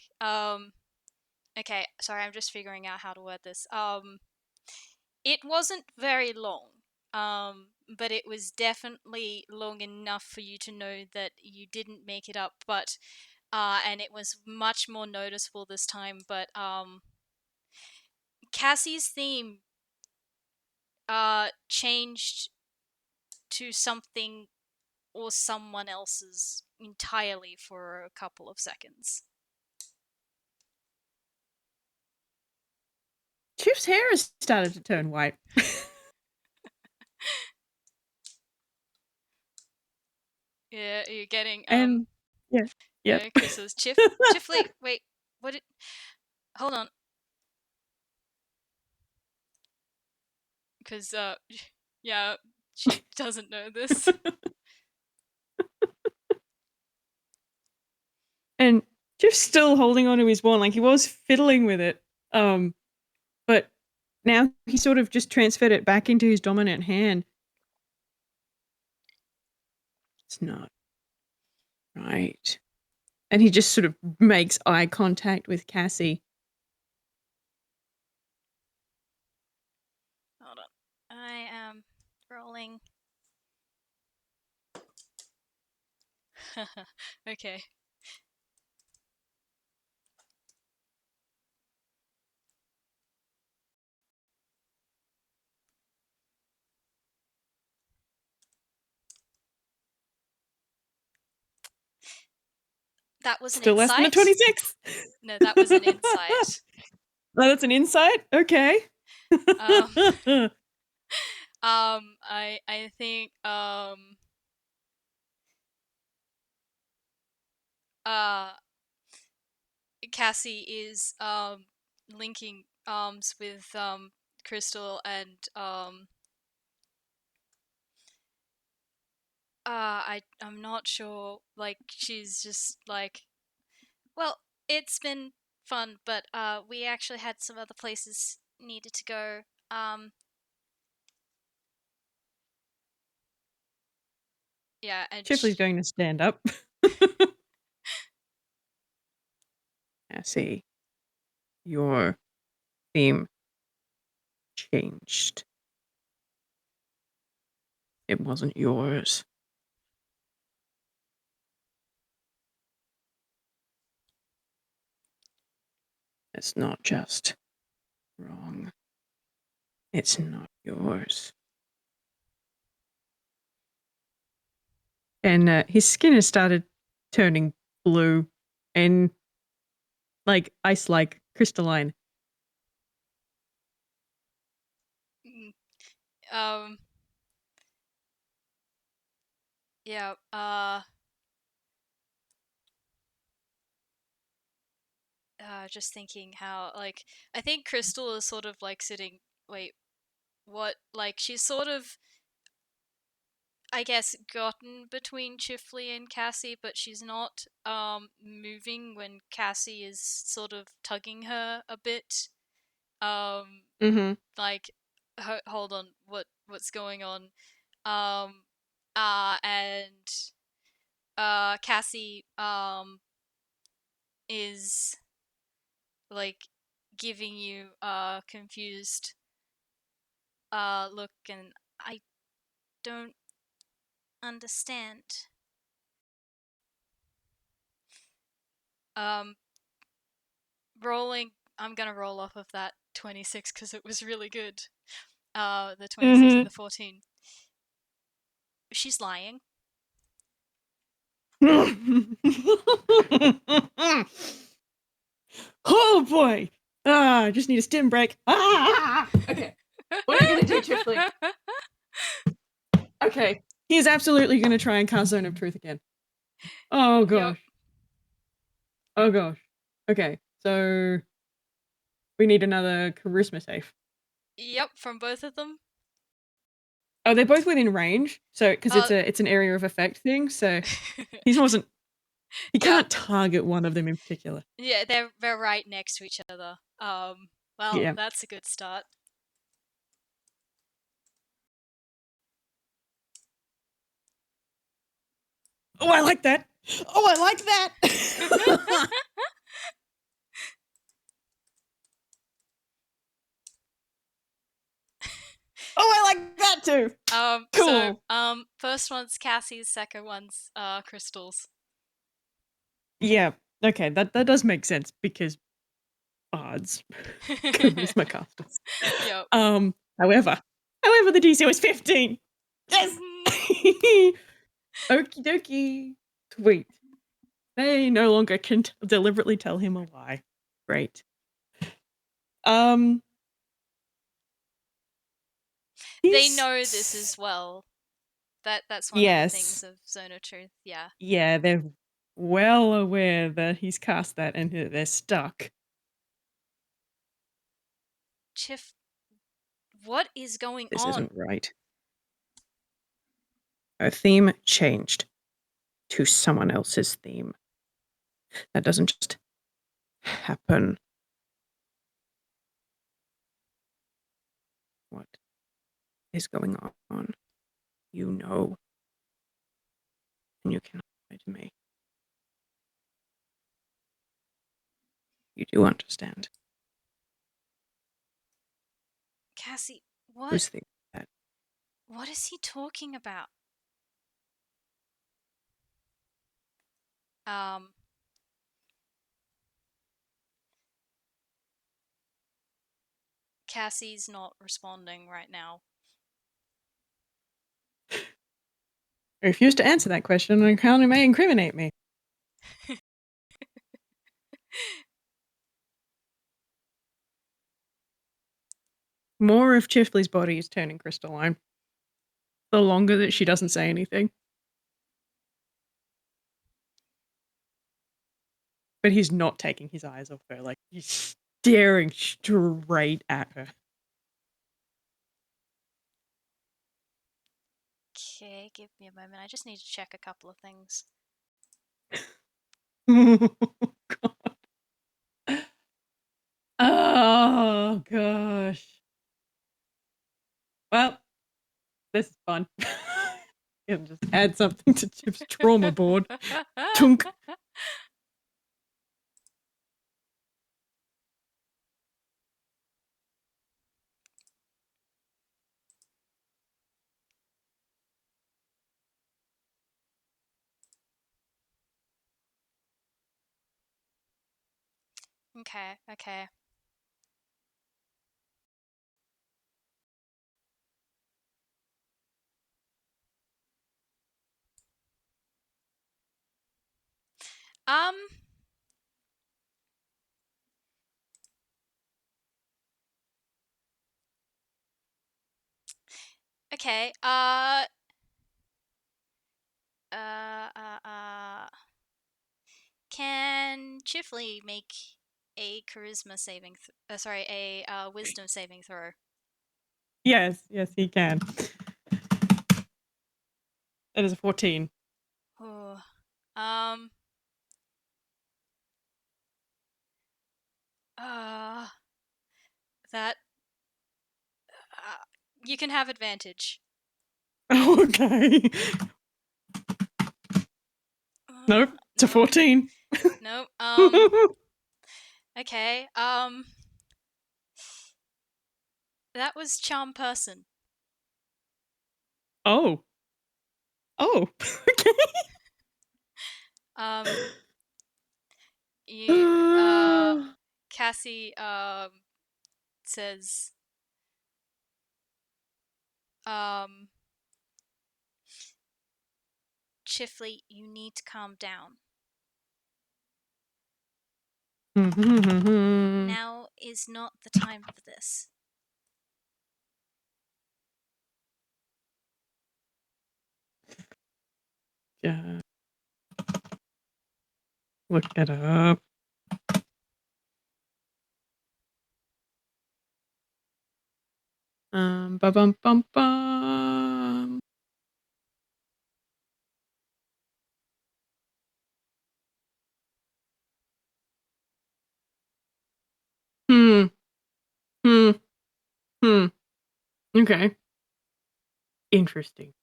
okay, sorry, I'm just figuring out how to word this. It wasn't very long. But it was definitely long enough for you to know that you didn't make it up, but and it was much more noticeable this time, but Cassie's theme changed to something or someone else's entirely for a couple of seconds. Chif's hair has started to turn white. Yeah, you're getting And yeah. Yep. yeah, Chris says Chifley, wait, what did, hold on. Because yeah, she doesn't know this. And Chif's still holding onto his wand, like he was fiddling with it. But now he sort of just transferred it back into his dominant hand. It's not right. And he just sort of makes eye contact with Cassie. Hold on. I am rolling. Okay. That was an Still less than a insight. 26. No, that was an insight. Oh, that's an insight? Okay. I think uh Cassie is linking arms with Crystal, and I'm not sure, like she's just like, well, it's been fun, but we actually had some other places needed to go. Yeah, and Chifley's going to stand up. Cassie, your theme changed. It wasn't yours. It's not just wrong. It's not yours. And his skin has started turning blue and like ice-like, crystalline. Yeah, just thinking how, like, I think Crystal is sort of like sitting, wait, what? Like, she's sort of, I guess, gotten between Chifley and Cassie, but she's not moving when Cassie is sort of tugging her a bit. Mm-hmm. Like, hold on, what's going on? And Cassie is like giving you a confused look, and I don't understand. um rolling. I'm gonna roll off of that 26 because it was really good. The 26 and the 14. She's lying. Oh boy! I just need a stim break. Okay. What are you gonna do, Chifley? Okay. He's absolutely gonna try and cast Zone of Truth again. Oh gosh. Yep. Oh gosh. Okay, so we need another charisma save. Yep, from both of them. Oh, they're both within range, so because it's an area of effect thing. So he can't target one of them in particular. Yeah, they're right next to each other. Well, Yeah. that's a good start. Oh, I like that. Oh, I like that. Oh, I like that too. Cool. So, first one's Cassie's, second one's Crystal's. Yeah. Okay, that does make sense because odds. Charisma casters. Yep. However, the DC was 15. Yes. Okie dokie. Sweet. They no longer can deliberately tell him a lie. Great. They know this as well. That's one of the things of Zone of Truth. Yeah. Yeah, they're well aware that he's cast that and they're stuck. Chif, what is going This on? isn't right. Her theme changed to someone else's theme. That doesn't just happen. What is going on? You know. And you cannot lie to me. You do understand. Cassie, what? Who's thinking that? What is he talking about? Cassie's not responding right now. I refuse to answer that question and how it may incriminate me. More of Chifley's body is turning crystalline. The longer that she doesn't say anything. But he's not taking his eyes off her. Like, he's staring straight at her. Okay, give me a moment. I just need to check a couple of things. Oh, God. Oh, gosh. Well, this is fun. Can just add something to Chip's trauma board. Tunk. Okay, okay. Um. Okay. Uh. Uh. Uh. Can Chifley make a charisma saving? Sorry, a wisdom saving throw. Yes, he can. It is a 14. Oh. Um. Uh. That. You can have advantage. Okay. Nope, it's a No. 14. Nope. Okay. That was charm person. Oh. Okay. Um. You. Cassie. Says. Um. Chifley, you need to calm down. Now is not the time for this. Yeah. Look it up. Ba bum bum bum. Hmm. Hmm. Hmm. Okay. Interesting.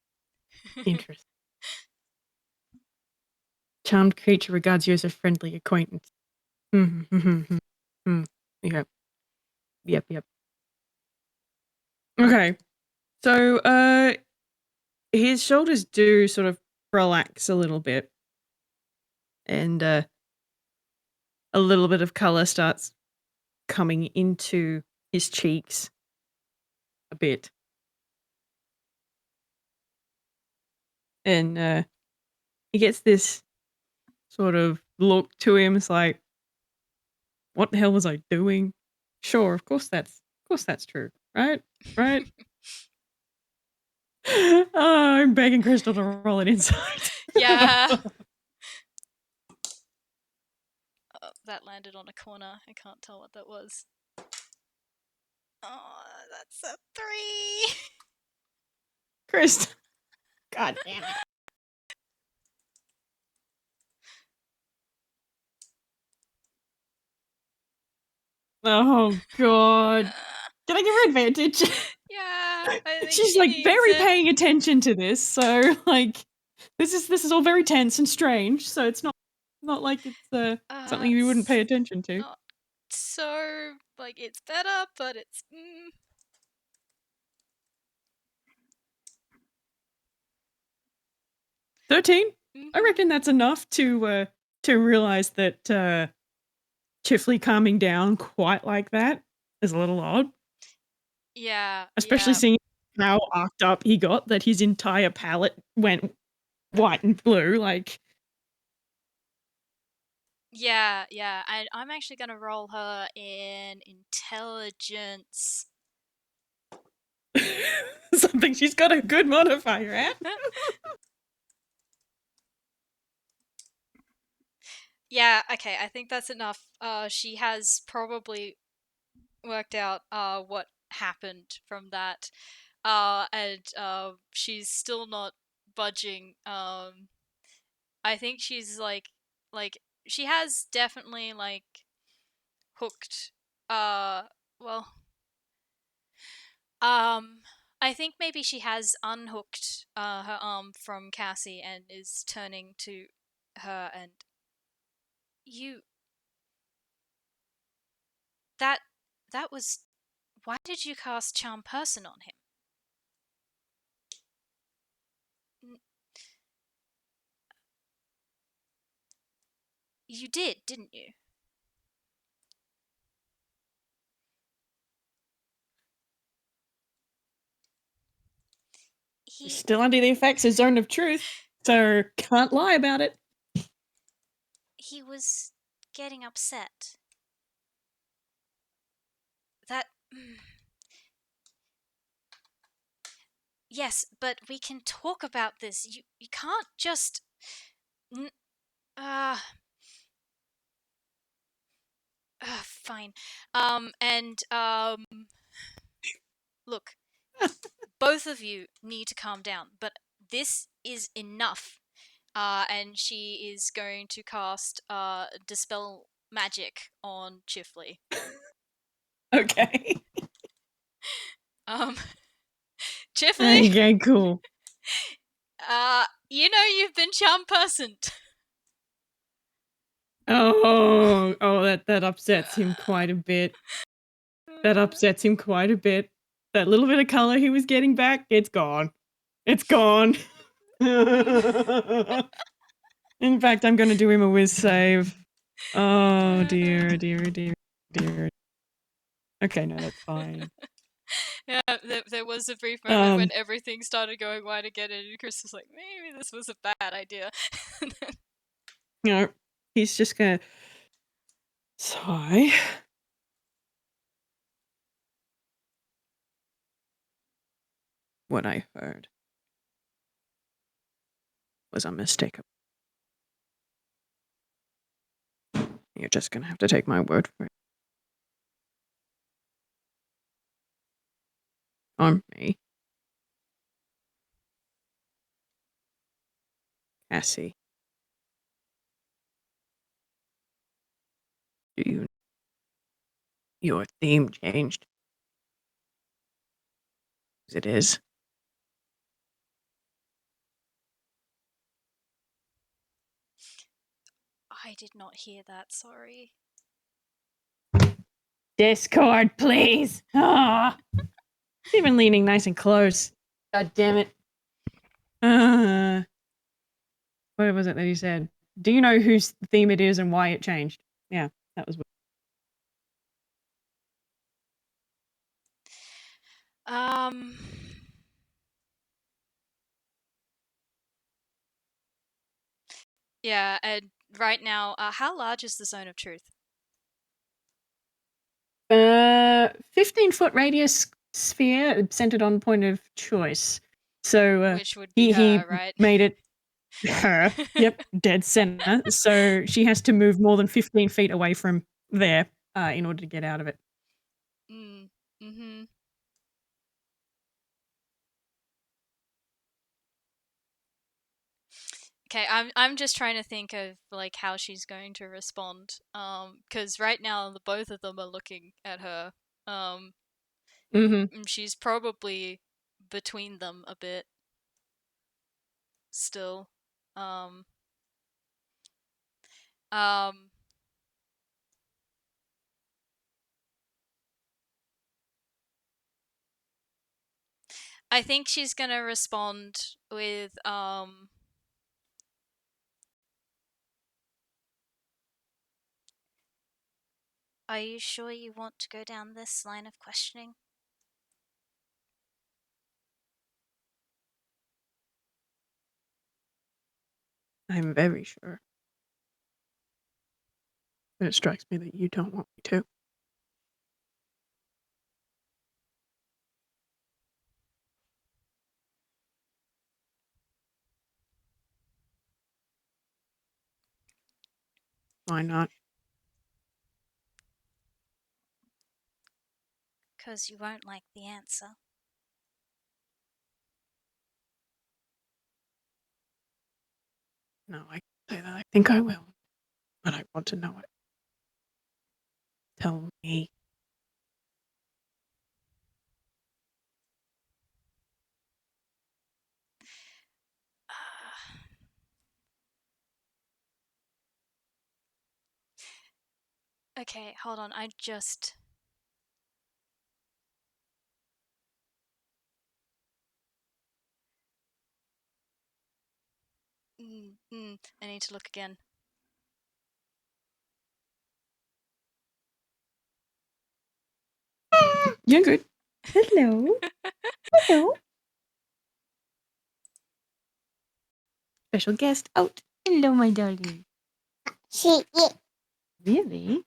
Charmed creature regards you as a friendly acquaintance. Yep. Okay. So, his shoulders do sort of relax a little bit, and a little bit of color starts coming into his cheeks a bit, and he gets this sort of look to him. It's like, what the hell was I doing? Sure, of course that's true, right? Right? Oh, I'm begging Crystal to roll it inside. Yeah. Oh, that landed on a corner. I can't tell what that was. Oh, that's a 3. Crystal. God damn it. Oh god. Can I give her advantage? Yeah, I think She's she like needs very it. paying attention to this, so like this is all very tense and strange, so it's not like it's something you wouldn't pay attention to. Not so like it's better, but it's 13? I mhm. reckon that's enough to realize that Chifley calming down quite like that is a little odd. Yeah, Especially yeah, seeing how arced up he got that his entire palette went white and blue, like yeah, yeah. And I'm actually gonna roll her in intelligence. something she's got a good modifier at. Yeah, okay, I think that's enough. She has probably worked out what happened from that. And she's still not budging. I think she's like she has definitely like hooked well I think maybe she has unhooked her arm from Cassie and is turning to her and you that that was why did you cast charm person on him? You did, didn't you? Still under the effects of Zone of Truth, so can't lie about it. He was getting upset. That... Yes, but we can talk about this. You can't just... fine. Look, both of you need to calm down, but this is enough. And she is going to cast Dispel Magic on Chifley. Okay. Chifley? Okay, cool. You've been charm personed. That upsets him quite a bit. That upsets him quite a bit. That little bit of color he was getting back, it's gone. It's gone. In fact, I'm going to do him a whiz save. Oh, dear. Okay, no, that's fine. Yeah, there was a brief moment when everything started going wide again, and Chris was like, maybe this was a bad idea. No, he's just going to sigh. What I heard was unmistakable. You're just going to have to take my word for it. On me. Cassie. Your theme changed? As it is. I did not hear that, sorry. Discord, please. Ah, even leaning nice and close. God damn it. What was it that he said? Do you know whose theme it is and why it changed? Yeah, that was. Yeah, and right now, how large is the Zone of Truth? 15-foot radius sphere centered on point of choice. So Which would be he her, right? made it her. Yep, dead center. So she has to move more than 15 feet away from there in order to get out of it. Mm-hmm. Okay, I'm just trying to think of like how she's going to respond. Because right now the both of them are looking at her. She's probably between them a bit. Still. I think she's gonna respond with Are you sure you want to go down this line of questioning? I'm very sure. But it strikes me that you don't want me to. Why not? 'Cause you won't like the answer. No, I can't say that. I think I will. But I want to know it. Tell me. Okay, hold on. I just I need to look again. You're good. Hello. Hello. special guest out. Hello, my darling. Really?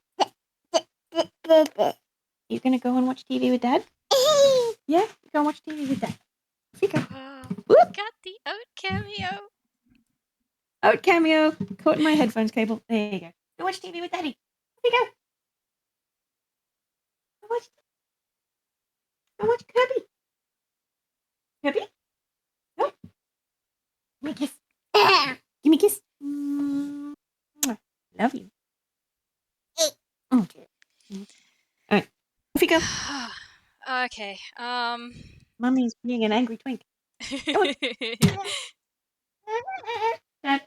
You gonna go and watch TV with Dad? Yeah, go and watch TV with Dad. Off you go. Got the oat cameo. Out cameo. Caught in my headphones cable. There you go. Go watch TV with Daddy. Off you go. Go watch Kirby. Kirby? No. Give me a kiss. Give me a kiss. Love you. Okay. Alright. Off you go. Okay. Mummy's being an angry twink. Dad.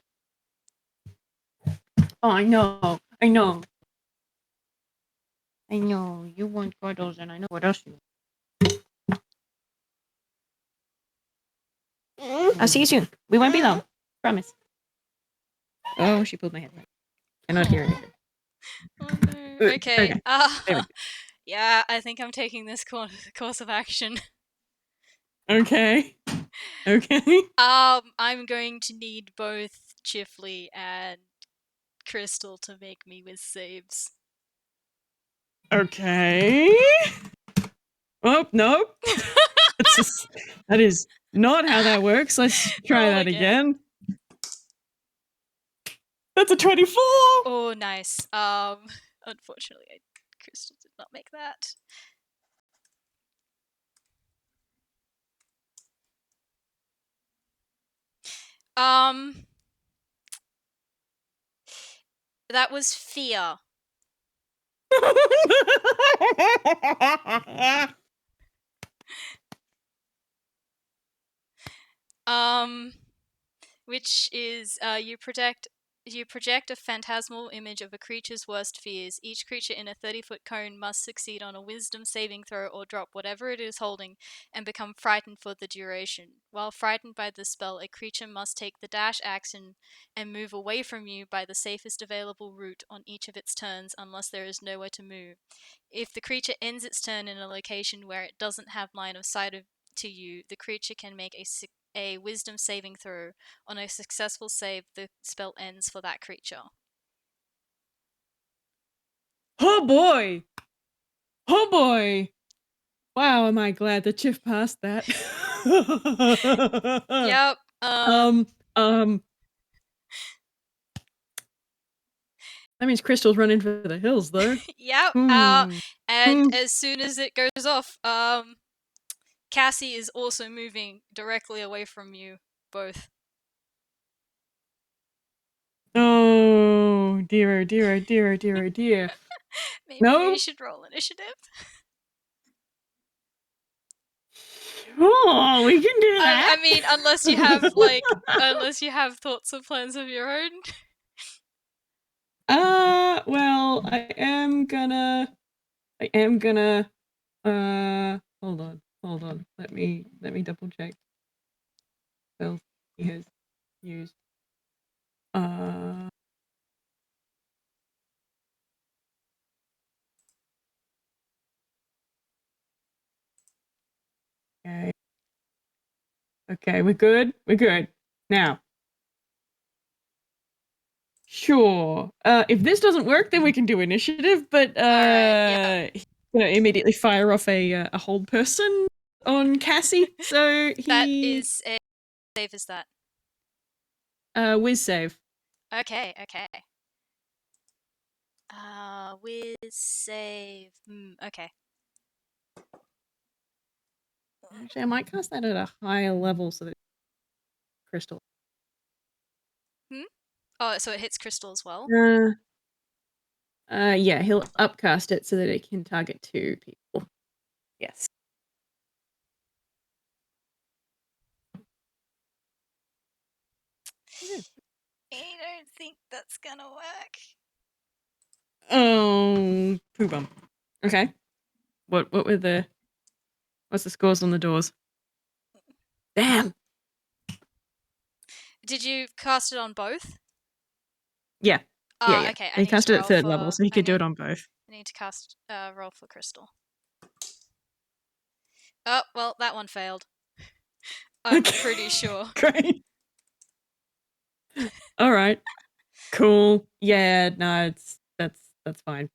Oh, I know. I know. You want cuddles, and I know what else you want. I'll see you soon. We won't be long. Promise. Oh, she pulled my head. Cannot hear anything. Oh no. Okay. Yeah, I think I'm taking this course of action. Okay. Okay. I'm going to need both Chifley and Crystal to make me with saves. Okay. Oh, no. That is not how that works. Let's try Roll that again. That's a 24. Oh, nice. Unfortunately, Crystal did not make that. That was fear. Which is you project a phantasmal image of a creature's worst fears. Each creature in a 30-foot cone must succeed on a wisdom saving throw or drop whatever it is holding and become frightened for the duration. While frightened by the spell, a creature must take the dash action and move away from you by the safest available route on each of its turns unless there is nowhere to move. If the creature ends its turn in a location where it doesn't have line of sight to you, the creature can make a wisdom saving throw. On a successful save, the spell ends for that creature. Oh boy. Oh boy. Wow, am I glad that Chif passed that. Yep. That means Crystal's running for the hills, though. Yep. Hmm. And as soon as it goes off, Cassie is also moving directly away from you both. Oh, dear, oh, dear, oh, dear, oh, dear, oh, dear. Maybe No? we should roll initiative. Oh, we can do that. I mean, unless you have thoughts or plans of your own. Well, I am gonna, hold on. Let me double check. Spells he has used. Okay. Okay, we're good. Now. Sure. If this doesn't work, then we can do initiative, but Alright, he's gonna immediately fire off a hold person on Cassie. So that he is a save. Is that? whiz save. Okay. Whiz save. Okay. Actually, I might cast that at a higher level so that Crystal. Oh, so it hits Crystal as well? Yeah, he'll upcast it so that it can target 2 people. Yes. I don't think that's gonna work. Oh, poo bum. Okay. What's the scores on the doors? Damn. Did you cast it on both? Yeah. Yeah. Okay. He cast it at 3rd level, so he could do it on both. I need to cast roll for Crystal. Oh, well, that one failed. I'm pretty sure. Great. All right. Cool. Yeah, no, that's fine.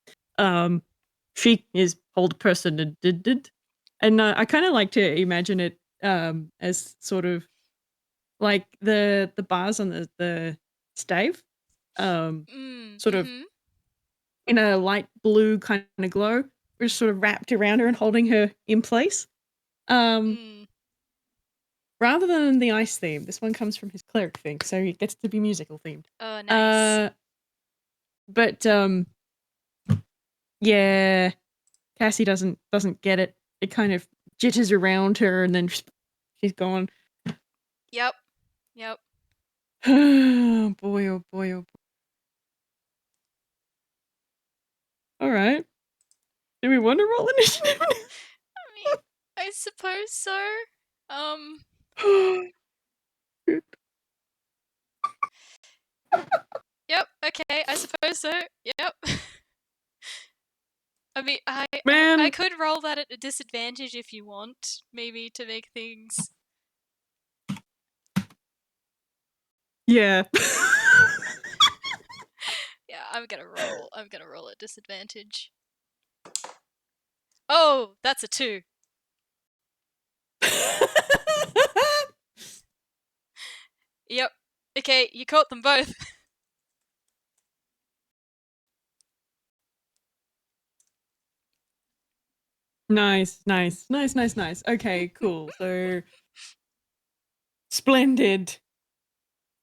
She is hold person and I kind of like to imagine it as sort of like the bars on the stave, sort of Mm-hmm. in a light blue kind of glow, just sort of wrapped around her and holding her in place. Mm. Rather than the ice theme, this one comes from his cleric thing, so it gets to be musical themed. Oh, nice. But yeah, Cassie doesn't get it. It kind of jitters around her, and then she's gone. Yep. Yep. Oh boy! Oh boy! Oh boy! All right. Do we want to roll initiative? I mean, I suppose so. Um. Yep. Okay. I suppose so. Yep. I mean, I Man, could roll that at a disadvantage if you want, maybe to make things. yeah. Yeah, I'm gonna roll. I'm gonna roll at disadvantage. Oh, that's a 2. Yep. Okay, you caught them both. Nice. Okay, cool. So splendid.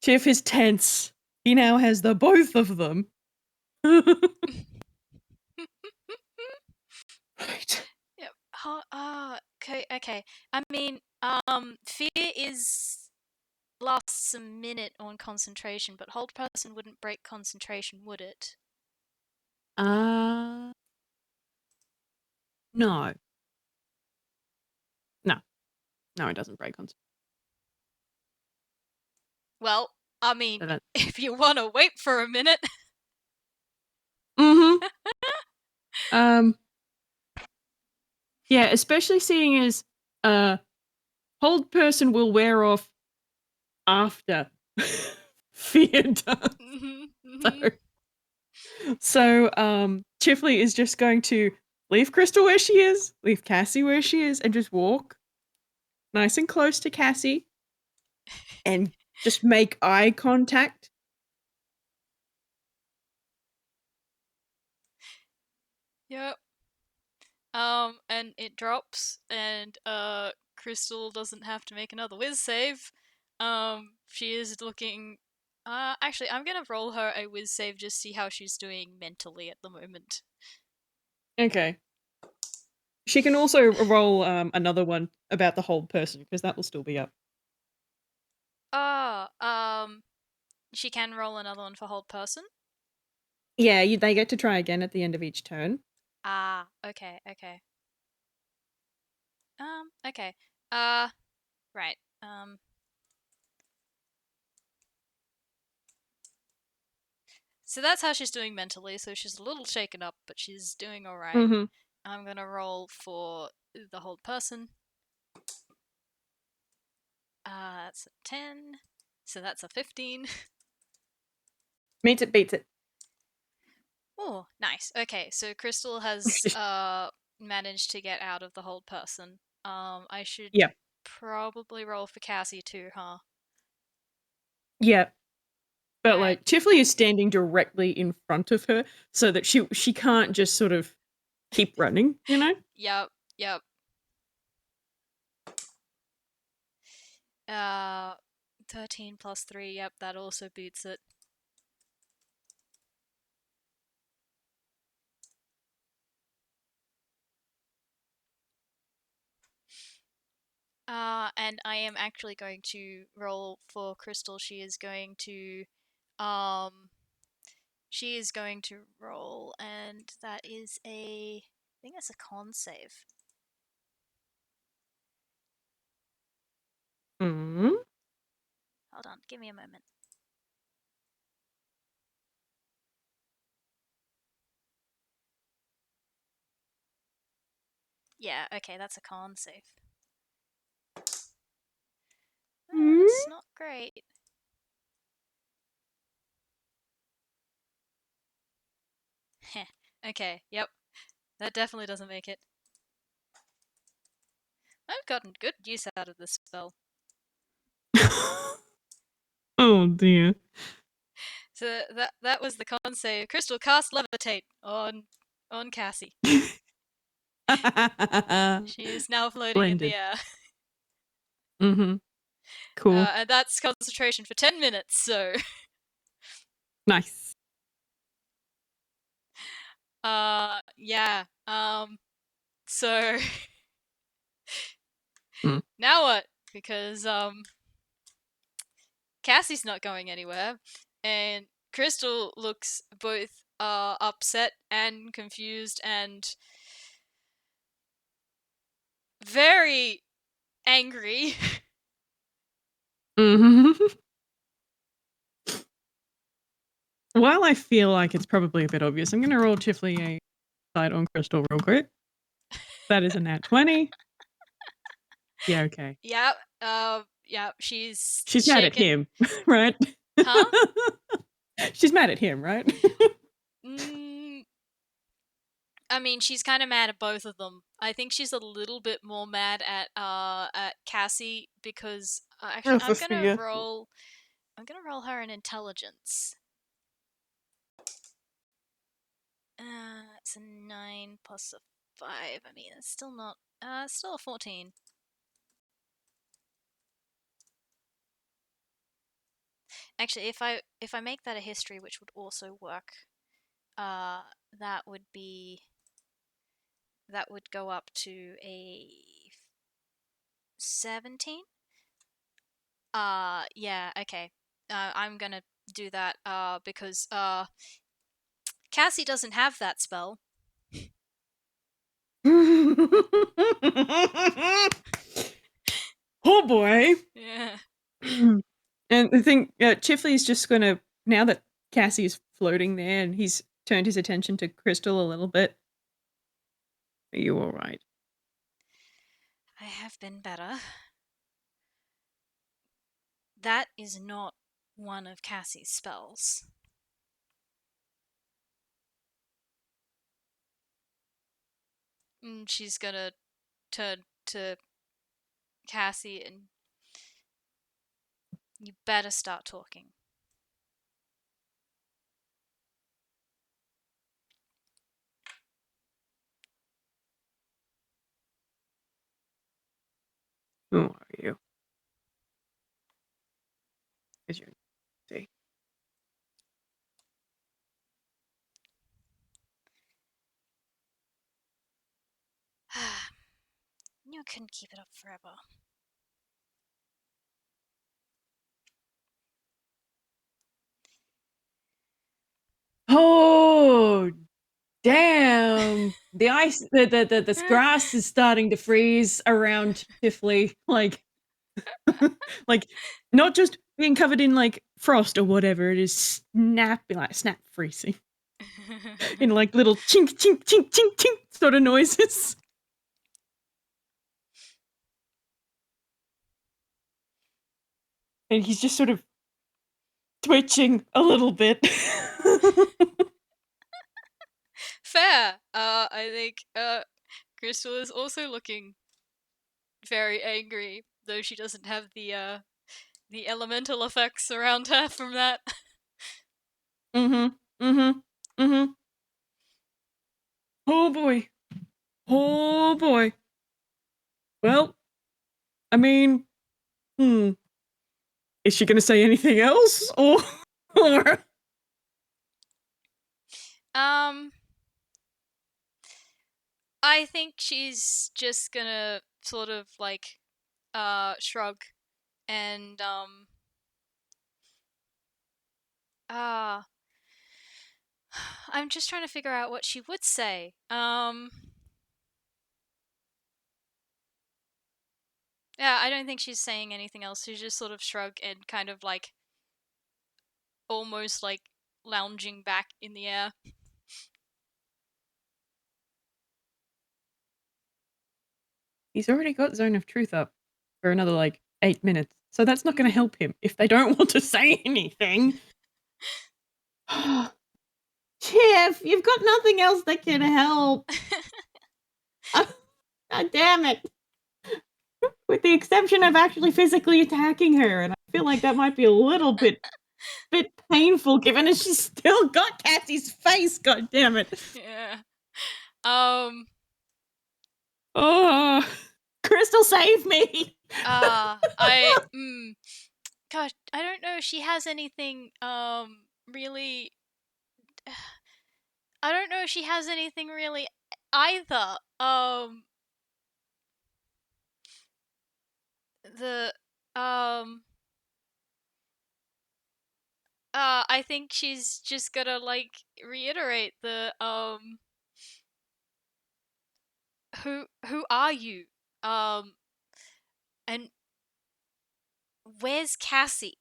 Chif is tense. He now has the both of them. Right. Yep. Okay. Okay. I mean, fear is lasts a minute on concentration, but hold person wouldn't break concentration, would it? Uh no. No. No, it doesn't break on. Well, I mean, So that. if you want to wait for a minute. Mm-hmm. Yeah, especially seeing as hold person will wear off after fear does. Mhm. Mhm. So, Chifley is just going to leave Crystal where she is, leave Cassie where she is, and just walk nice and close to Cassie and just make eye contact. Yep. And it drops, and Crystal doesn't have to make another whiz save. She is looking. Actually, I'm gonna roll her a whiz save just see how she's doing mentally at the moment. Okay. She can also roll another one about the hold person because that will still be up. Ah, she can roll another one for hold person. Yeah, they get to try again at the end of each turn. Ah, okay, okay. Okay. Right. So that's how she's doing mentally. So she's a little shaken up, but she's doing all right. Mm-hmm. I'm gonna roll for the hold person. That's a 10. So that's a 15. Meets it, beats it. Oh, nice. Okay, so Crystal has managed to get out of the hold person. I should Yeah. probably roll for Cassie too, huh? Yeah. But Right. like Chifley is standing directly in front of her so that she can't just sort of keep running, you know? Yep. Yep. 13 plus 3. Yep, that also beats it. And I am actually going to roll for Crystal. Um, she is going to roll, and that is I think that's a con save. Mm-hmm. Hold on, give me a moment. Yeah, okay, that's a con save. That's not great. Okay, yep. That definitely doesn't make it. I've gotten good use out of this spell. Oh dear. So that was the con save. Crystal cast levitate on Cassie. She is now floating in the Splendid. air. Mm-hmm. Cool. And that's concentration for 10 minutes, so... Nice. Yeah. So... Mm. Now what? Because, Cassie's not going anywhere, and Crystal looks both, upset and confused and... very angry. Mm-hmm. While I feel like it's probably a bit obvious, I'm going to roll Chifley a side on Crystal real quick. That is a nat 20. Yeah, okay. Yeah, she's mad at shaken. him, right? Huh? She's mad at him, right? I mean, she's kind of mad at both of them. I think she's a little bit more mad at Cassie because actually For fear. I'm gonna roll her an intelligence. It's a 9 plus a 5. I mean, it's still not still a 14. Actually, if I make that a history, which would also work, that would go up to a 17. Yeah, okay. I'm gonna do that because Cassie doesn't have that spell. Oh boy. Yeah. And I think Chifley's just gonna, now that Cassie's floating there and he's turned his attention to Crystal a little bit. Are you alright? I have been better. That is not one of Cassie's spells. She's gonna turn to Cassie and... You better start talking. Who are you? Is your see? You couldn't keep it up forever. Oh damn. The ice the grass is starting to freeze around Chifley. Like like not just being covered in like frost or whatever, it is snap freezing. In like little chink chink chink chink chink sort of noises. And he's just sort of twitching a little bit. Fair. I think Crystal is also looking very angry, though she doesn't have the elemental effects around her from that. Oh boy. Oh boy. Well, I mean, is she going to say anything else, or? I think she's just gonna sort of like shrug and I'm just trying to figure out what she would say. Yeah, I don't think she's saying anything else. She just sort of shrug and kind of like almost like lounging back in the air. He's already got Zone of Truth up for another like 8 minutes, so that's not going to help him if they don't want to say anything. Chif, you've got nothing else that can help. God damn it. With the exception of actually physically attacking her, and I feel like that might be a little bit painful given that she's still got Cassie's face, god damn it. Yeah. Oh, Crystal, save me. Gosh, I don't know if she has anything, really. I don't know if she has anything really either. The, I think she's just gonna, like, reiterate the, who are you? And where's Cassie?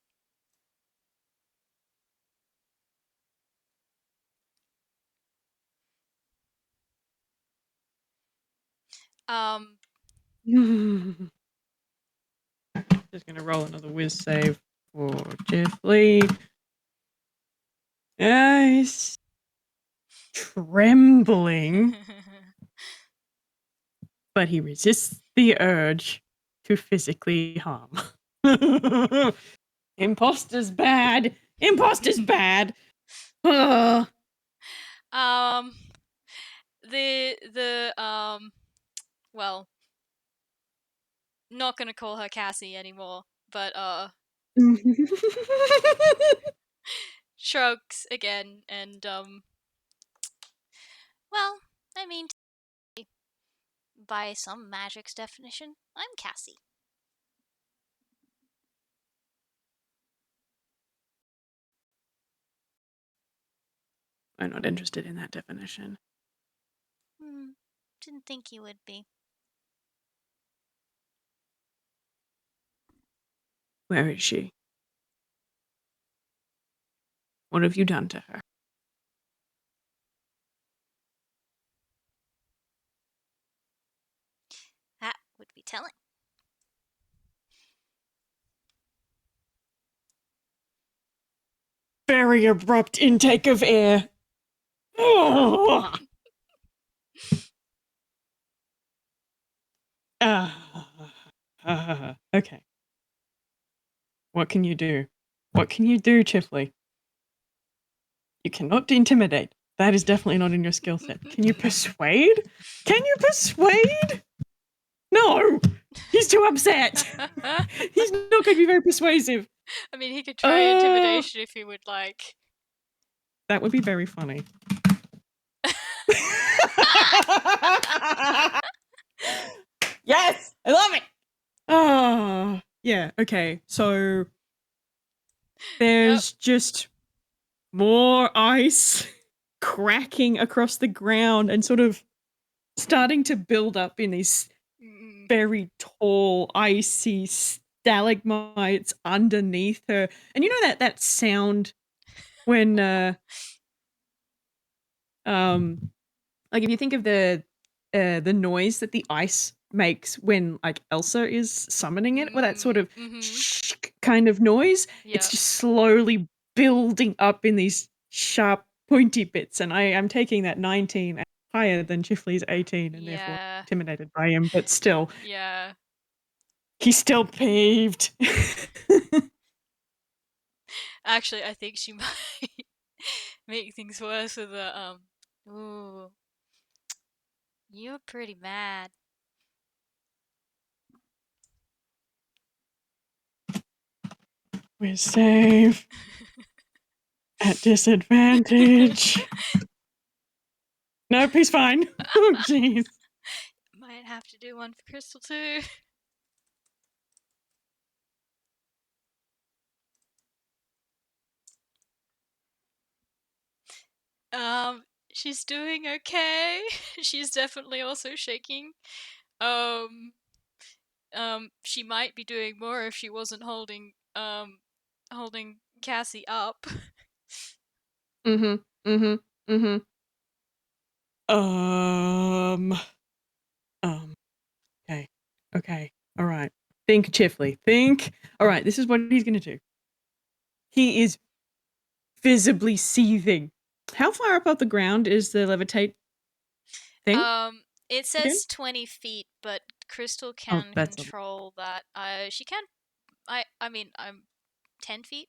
Um, Just gonna roll another whiz save for Chifley. He's trembling, but he resists the urge to physically harm. Imposter's bad. Imposter's bad. Ugh. Well, not gonna call her Cassie anymore, but, shrugs again and, well, I mean, by some magic's definition, I'm Cassie. I'm not interested in that definition. Didn't think you would be. Where is she? What have you done to her? That would be telling. Very abrupt intake of air. Oh. Okay. What can you do? What can you do, Chifley? You cannot intimidate. That is definitely not in your skill set. Can you persuade? Can you persuade? No! He's too upset. He's not going to be very persuasive. I mean, he could try intimidation if he would like. That would be very funny. Yes! I love it! Oh, yeah, okay. So there's just more ice cracking across the ground and sort of starting to build up in these very tall, icy stalagmites underneath her. And you know that sound when like if you think of the noise that the ice makes when like Elsa is summoning it, or that sort of kind of noise, it's just slowly building up in these sharp pointy bits, and I'm taking that 19 higher than Chifley's 18 and therefore intimidated by him, but still. Yeah. He's still peeved. Actually, I think she might make things worse with the, ooh. You're pretty mad. We're safe. At disadvantage. Nope, he's fine. Oh, jeez. Might have to do one for Crystal too. She's doing okay. She's definitely also shaking. She might be doing more if she wasn't holding Cassie up. Okay. All right. Think, Chifley. Think. All right, this is what he's going to do. He is visibly seething. How far up off the ground is the levitate thing? It Again? says 20 feet, but Crystal Oh, can that's not control that. She can. I mean, I'm 10 feet.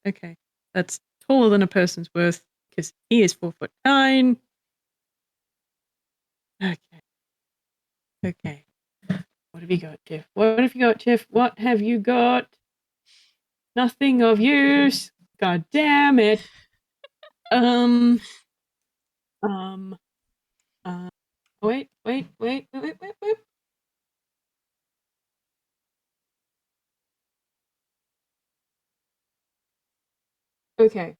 okay. That's taller than a person's worth because he is 4'9". Okay. Okay. What have you got, Tiff? What have you got, Tiff? What have you got? Nothing of use. God damn it. Um. Um. Wait. Okay.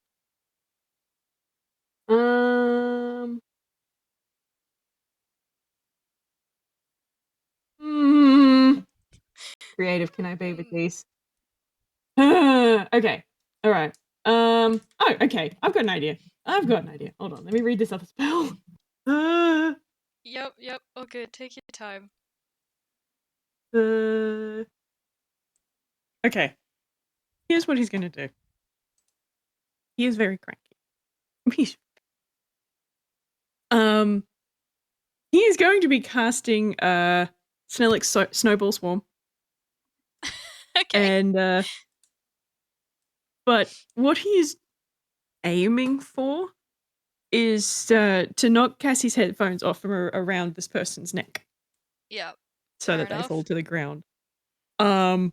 Um. Creative, can I be with these? Okay. All right. Oh, okay. I've got an idea. Hold on. Let me read this other spell. Yep. Oh, good. Take your time. Okay. Here's what he's going to do. He is very cranky. He's he is going to be casting Snellix Snowball Swarm. Okay. And but what he is aiming for is to knock Cassie's headphones off from around this person's neck. Yep. So Fair that they enough. fall to the ground. Now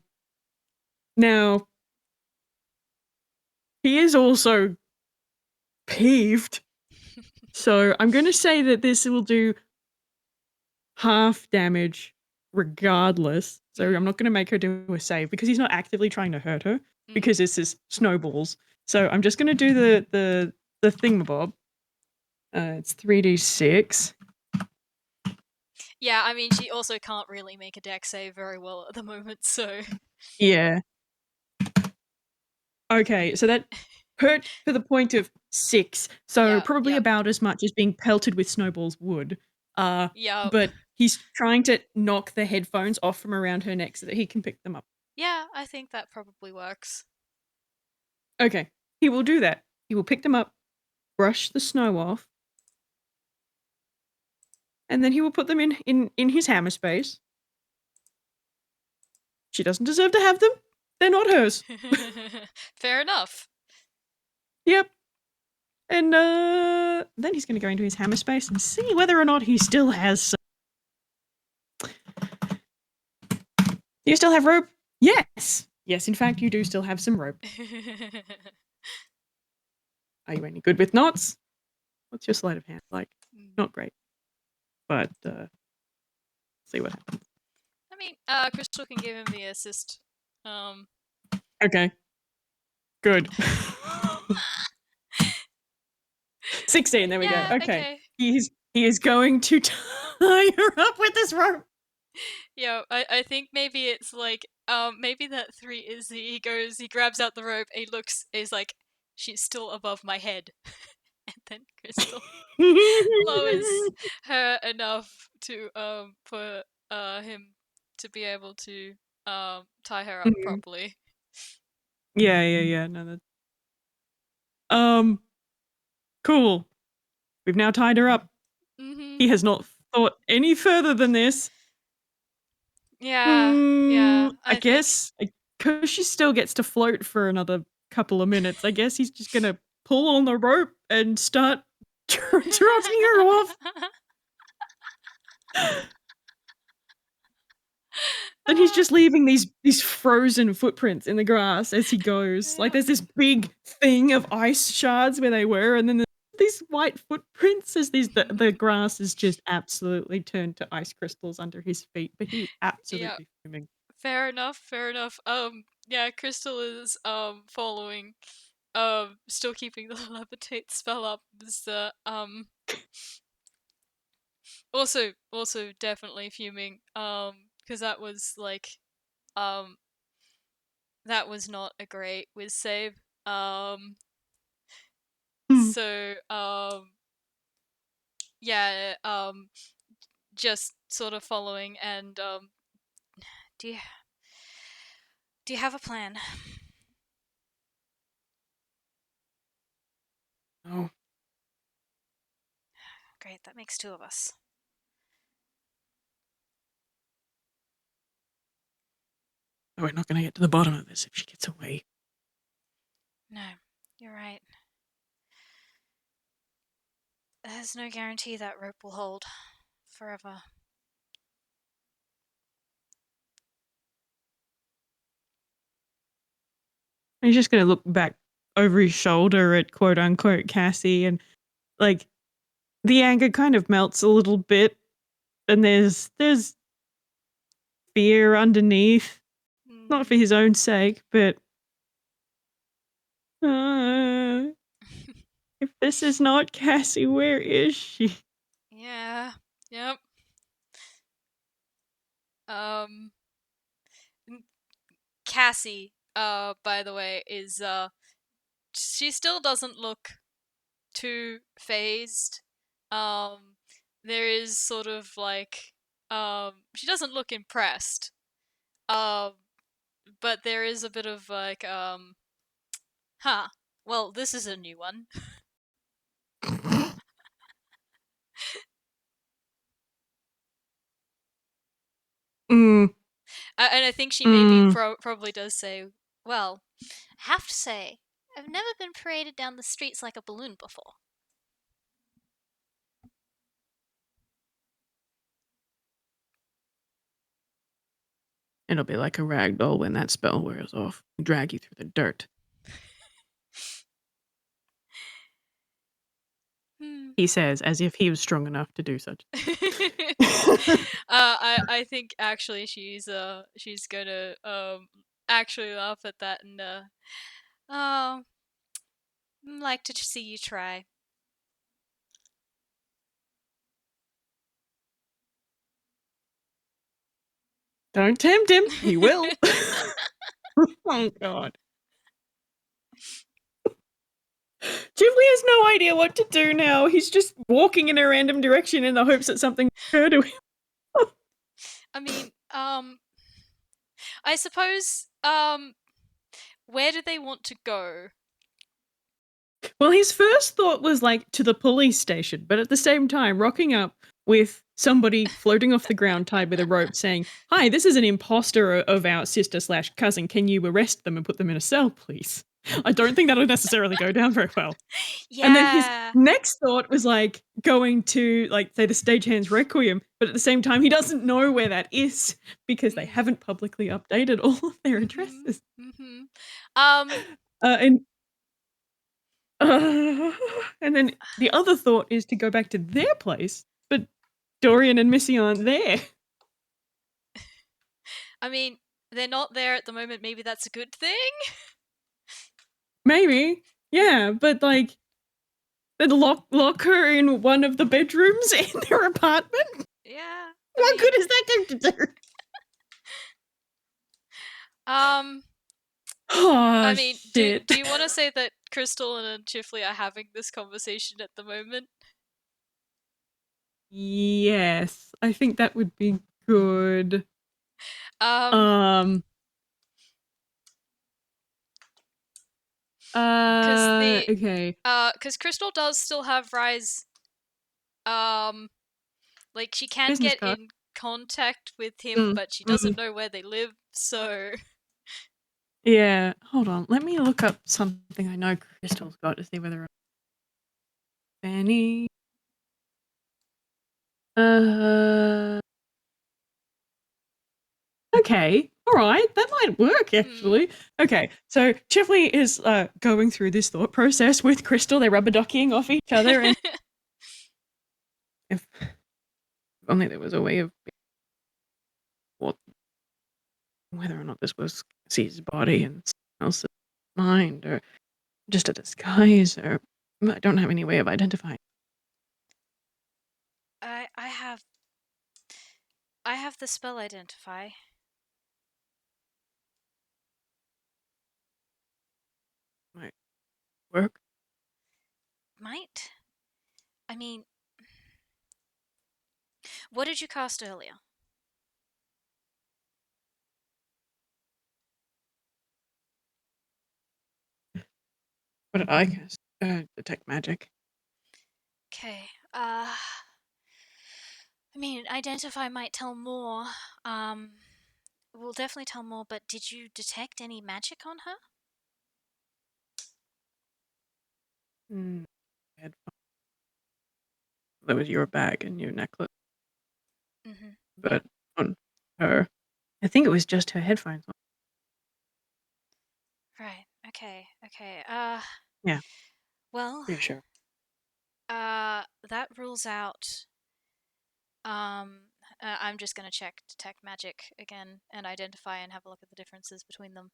he is also peeved. So I'm going to say that this will do half damage regardless. So I'm not going to make her do a save because he's not actively trying to hurt her because this is snowballs. So I'm just going to do the thingamabob. It's 3d6. Yeah, I mean, she also can't really make a deck save very well at the moment, so. Yeah. Okay, so that hurt to the point of 6. So probably Yep. about as much as being pelted with snowballs would. Yep. But he's trying to knock the headphones off from around her neck so that he can pick them up. Yeah, I think that probably works. Okay, he will do that. He will pick them up, brush the snow off, and then he will put them in his hammer space. She doesn't deserve to have them. They're not hers. Fair enough. Yep. And then he's going to go into his hammer space and see whether or not he still has some. Do you still have rope? Yes. Yes, in fact, you do still have some rope. Are you any good with knots? What's your sleight of hand like? Not great. But see what happens. I mean, Crystal can give him the assist. Okay. Good. 16, there we go. Okay. He is going to tie her up with this rope. Yeah, I think maybe it's like, maybe that 3 is he grabs out the rope, he looks, he's like, she's still above my head. And then Crystal lowers her enough to, for, him to be able to, tie her up properly. Yeah. No, that's cool. We've now tied her up. He has not thought any further than this. Yeah. I guess because she still gets to float for another couple of minutes. I guess he's just gonna pull on the rope and start dropping her off. Then he's just leaving these frozen footprints in the grass as he goes. Like there's this big thing of ice shards where they were, and then there's these white footprints as the grass is just absolutely turned to ice crystals under his feet. But he's absolutely fuming. Fair enough. Yeah, Crystal is following, still keeping the levitate spell up. Is also definitely fuming. Because that was like, um, that was not a great whiz save. So yeah, just sort of following and do you have a plan? Oh. Great, that makes 2 of us. We're not going to get to the bottom of this if she gets away. No, you're right. There's no guarantee that rope will hold forever. He's just going to look back over his shoulder at quote unquote Cassie, and like the anger kind of melts a little bit, and there's fear underneath, not for his own sake, but if this is not Cassie, where is she? Yeah. Yep. Cassie, by the way, is she still doesn't look too phased. There is sort of like she doesn't look impressed. But there is a bit of like huh. Well, this is a new one. Mm. And I think she maybe probably does say, well, I have to say, I've never been paraded down the streets like a balloon before. It'll be like a rag doll when that spell wears off. Drag you through the dirt. He says, as if he was strong enough to do such. I think actually she's gonna actually laugh at that and like to see you try. Don't tempt him. He will. Oh God. Chifley has no idea what to do now. He's just walking in a random direction in the hopes that something will occur to him. I mean, I suppose, where do they want to go? Well, his first thought was like to the police station, but at the same time, rocking up with somebody floating off the ground tied with a rope saying, "Hi, this is an imposter of our sister/cousin. Can you arrest them and put them in a cell, please?" I don't think that'll necessarily go down very well. Yeah. And then his next thought was like going to like say the Stagehand's Requiem, but at the same time he doesn't know where that is because they haven't publicly updated all of their addresses. And then the other thought is to go back to their place, but Dorian and Missy aren't there. I mean, they're not there at the moment. Maybe that's a good thing. Maybe, yeah, but like, they'd lock her in one of the bedrooms in their apartment. Yeah. What good is that going to do? Oh, I mean, shit. do you want to say that Crystal and Chifley are having this conversation at the moment? Yes, I think that would be good. Because okay. Because Crystal does still have Rise. Like she can Business get card. in contact with him, but she doesn't know where they live. So Yeah, hold on. Let me look up something I know Crystal's got to see whether Fanny. Okay, all right, that might work actually. Okay, so Chifley is going through this thought process with Crystal. They're rubber duckying off each other, and if only there was a way of whether or not this was Cassie's body and someone else's mind, or just a disguise, or I don't have any way of identifying. I have the spell identify. Might work. Might. I mean, what did you cast earlier? What did I cast? Detect magic. Okay. I mean, identify might tell more. We'll definitely tell more, but did you detect any magic on her? That was your bag and your necklace. Mm-hmm. But on her, I think it was just her headphones on. Right. Okay. Yeah. Well, Pretty sure. that rules out. I'm just gonna check detect magic again and identify and have a look at the differences between them.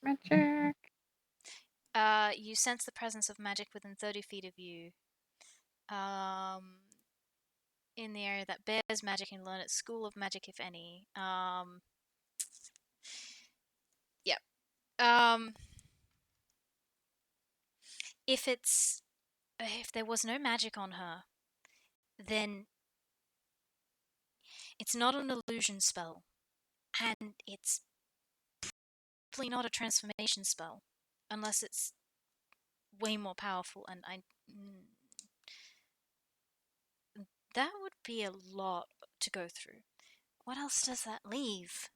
Magic. You sense the presence of magic within 30 feet of you. In the area that bears magic and learn at School of Magic, if any. Yep. If there was no magic on her, then it's not an illusion spell, and it's probably not a transformation spell, unless it's way more powerful. And that would be a lot to go through. What else does that leave?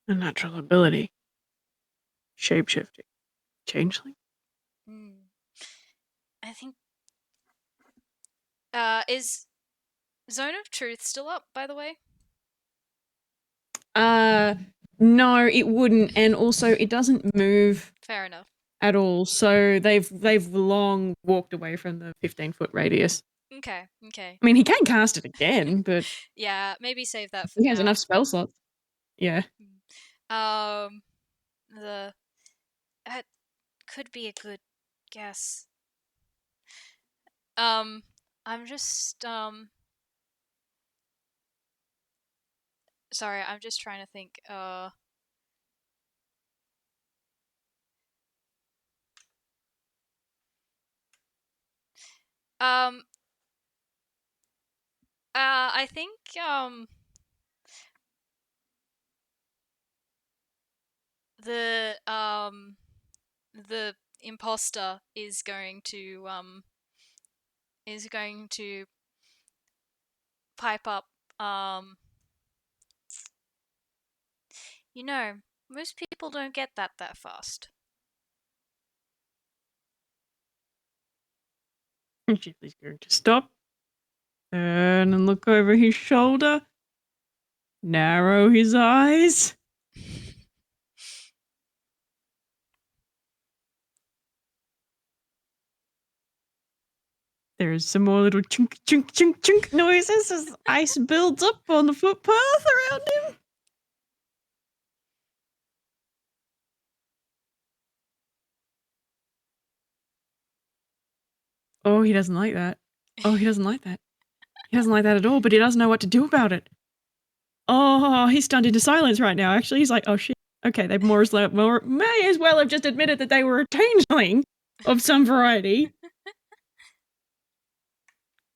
A natural ability. Shapeshifting. Changeling? I think. Is Zone of Truth still up, by the way? No, it wouldn't, and also it doesn't move Fair enough. at all. So they've long walked away from the 15-foot radius. Okay. I mean, he can cast it again, but Yeah, maybe save that for he now. has enough spell slots. Yeah. That could be a good guess. I'm just sorry, I'm just trying to think. I think the imposter is going to pipe up. Most people don't get that fast. And Chifley's going to stop, turn and look over his shoulder, narrow his eyes. There's some more little chunk, chunk, chunk, chunk noises as ice builds up on the footpath around him. Oh, he doesn't like that. Oh, he doesn't like that. He doesn't like that at all, but he doesn't know what to do about it. Oh, he's stunned into silence right now, actually. He's like, oh shit. Okay, they may as well have just admitted that they were a changeling of some variety.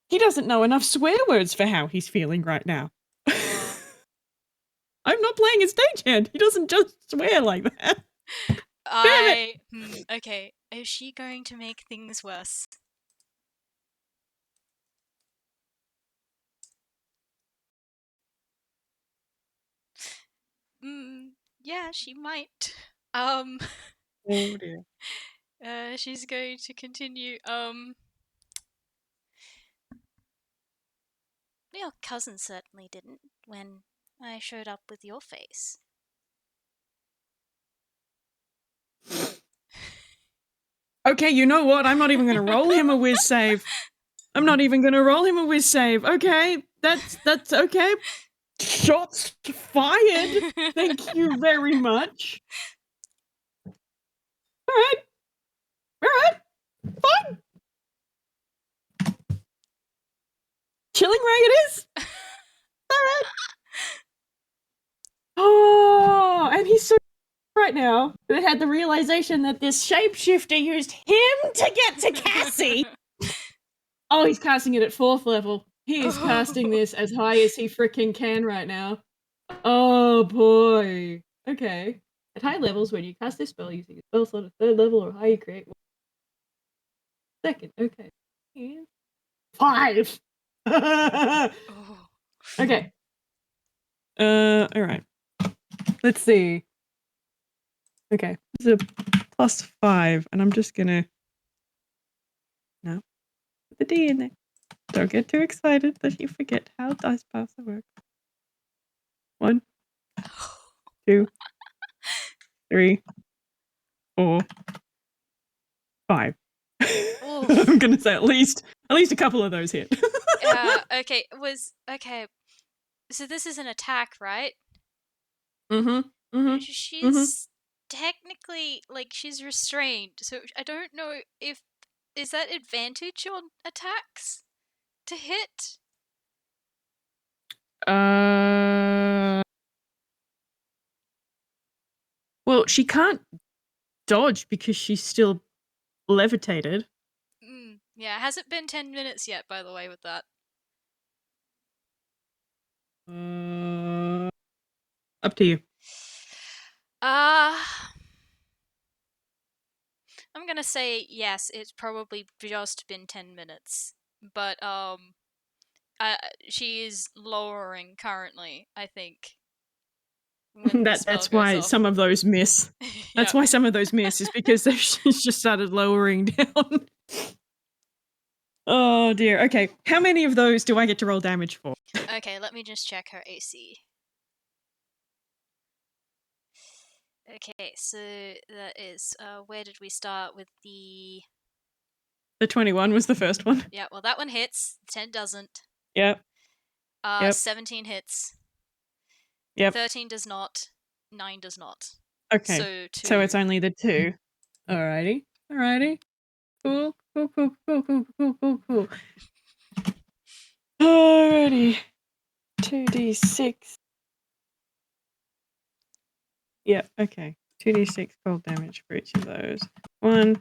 He doesn't know enough swear words for how he's feeling right now. I'm not playing a stagehand. He doesn't just swear like that. Okay. Is she going to make things worse? Yeah, she might. Oh dear. She's going to continue. Your cousin certainly didn't when I showed up with your face. Okay, you know what? I'm not even going to roll him a whiz save. Okay, that's okay. Shots fired. Thank you very much. All right, fine. Chilling ray it is. All right. Oh, and he's so right now that had the realization that this shapeshifter used him to get to Cassie. Oh, he's casting it at 4th level. He is casting this as high as he freaking can right now. Oh boy. Okay. At high levels, when you cast this spell using a spell slot at 3rd level or higher, you create 2nd. Okay. And 5. Okay. Alright. Let's see. Okay. This is a +5, and I'm just gonna put the D in there. Don't get too excited that you forget how dice pass work. 1, 2, 3, 4, 5. I'm gonna say at least a couple of those hit. Okay. So this is an attack, right? She's technically she's restrained, so I don't know if is that advantage on attacks to hit. Well, she can't dodge because she's still levitated. Yeah, it hasn't been 10 minutes yet, by the way, with that. Up to you. I'm gonna say yes, it's probably just been 10 minutes. But, she is lowering currently, I think. When the spell That's goes why off. some of those miss. That's why some of those miss, is because she's just started lowering down. Oh dear. Okay, how many of those do I get to roll damage for? Okay, let me just check her AC. Okay, so that is, where did we start with the... The 21 was the first one. Yeah, well that one hits, 10 doesn't. Yep. 17 hits. Yep. 13 does not. 9 does not. Okay. So 2. So it's only the 2. Alrighty. Cool. Alrighty. 2d6. Yep, okay. 2d6 cold damage for each of those. 1,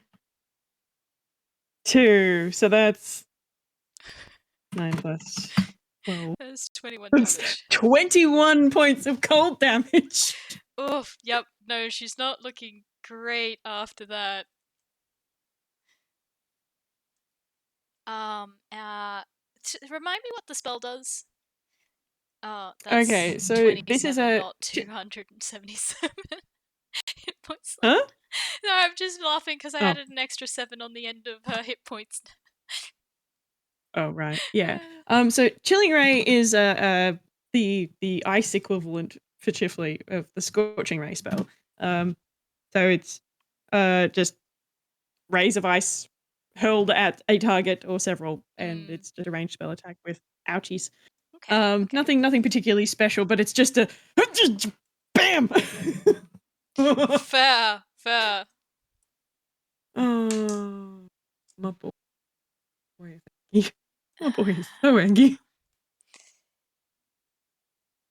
2. So that's 9 plus 12. That's 21 That's damage. 21 points of cold damage. Oof, yep. No, she's not looking great after that. Remind me what the spell does. Oh, that's Okay, so 27, this is a... not 277 hit points. Huh? No, I'm just laughing because I Oh. added an extra 7 on the end of her hit points. Oh, right. Yeah. So Chilling Ray is the ice equivalent for Chifley of the Scorching Ray spell. So it's just rays of ice hurled at a target or several, and it's just a ranged spell attack with ouchies. Okay. Nothing particularly special, but it's just a bam. Fair. Oh, my boy. My boy is so angry.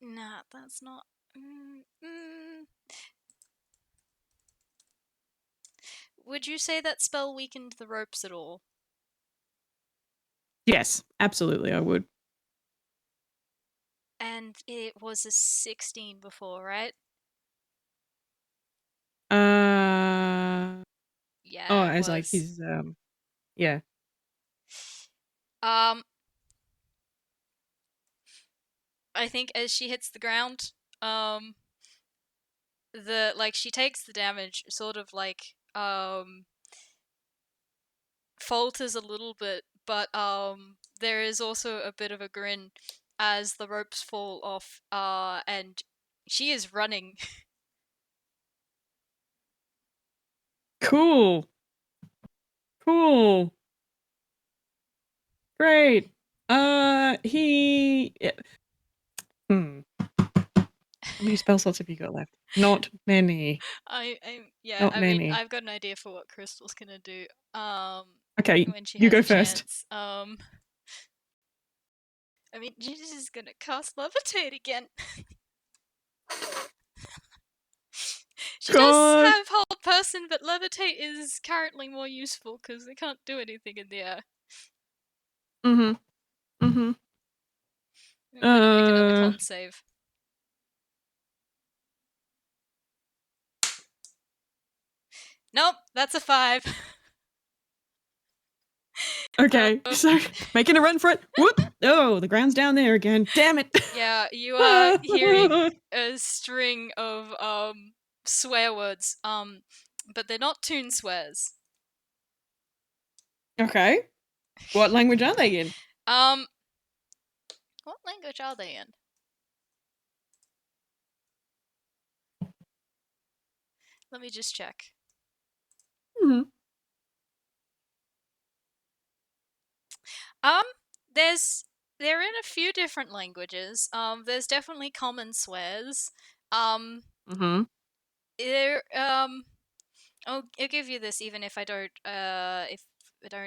Nah, that's not. Would you say that spell weakened the ropes at all? Yes, absolutely, I would. And it was a 16 before, right? Yeah. Oh, it as was. like his yeah. I think as she hits the ground, she takes the damage, sort of falters a little bit, but there is also a bit of a grin as the ropes fall off, and she is running. Cool. Great. He. How many spell slots have you got left? Not many. Not many. I've got an idea for what Crystal's gonna do. Okay, when she you has go a first. chance. Jesus is gonna cast Levitate again. She does have Hold Person, but Levitate is currently more useful because they can't do anything in the air. I'm gonna make another con save. Nope, that's a 5. Okay, so making a run for it. Whoop! Oh, the ground's down there again. Damn it! Yeah, you are hearing a string of swear words, but they're not Toon swears. Okay. What language are they in? What language are they in? Let me just check. Hmm. They're in a few different languages. There's definitely common swears. Mm-hmm. I'll give you this even if I don't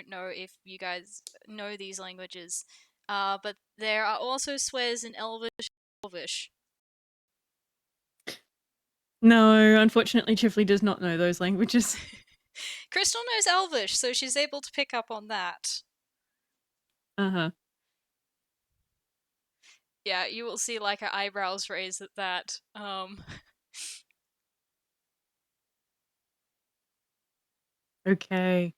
know if you guys know these languages. But there are also swears in Elvish. No, unfortunately, Chifley does not know those languages. Crystal knows Elvish, so she's able to pick up on that. Uh-huh. Yeah, you will see like her eyebrows raise at that. Okay.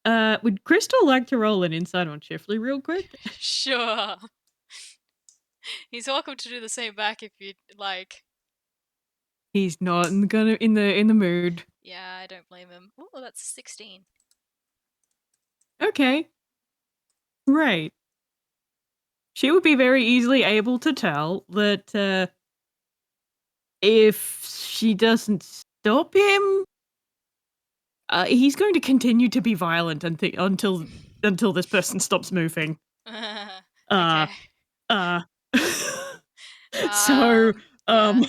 Would Crystal like to roll an insight on Chifley real quick? Sure. He's welcome to do the same back if you'd like. He's not in the mood. Yeah, I don't blame him. Oh, that's 16. Okay. Right. She would be very easily able to tell that if she doesn't stop him, he's going to continue to be violent until this person stops moving. Okay. So, yeah.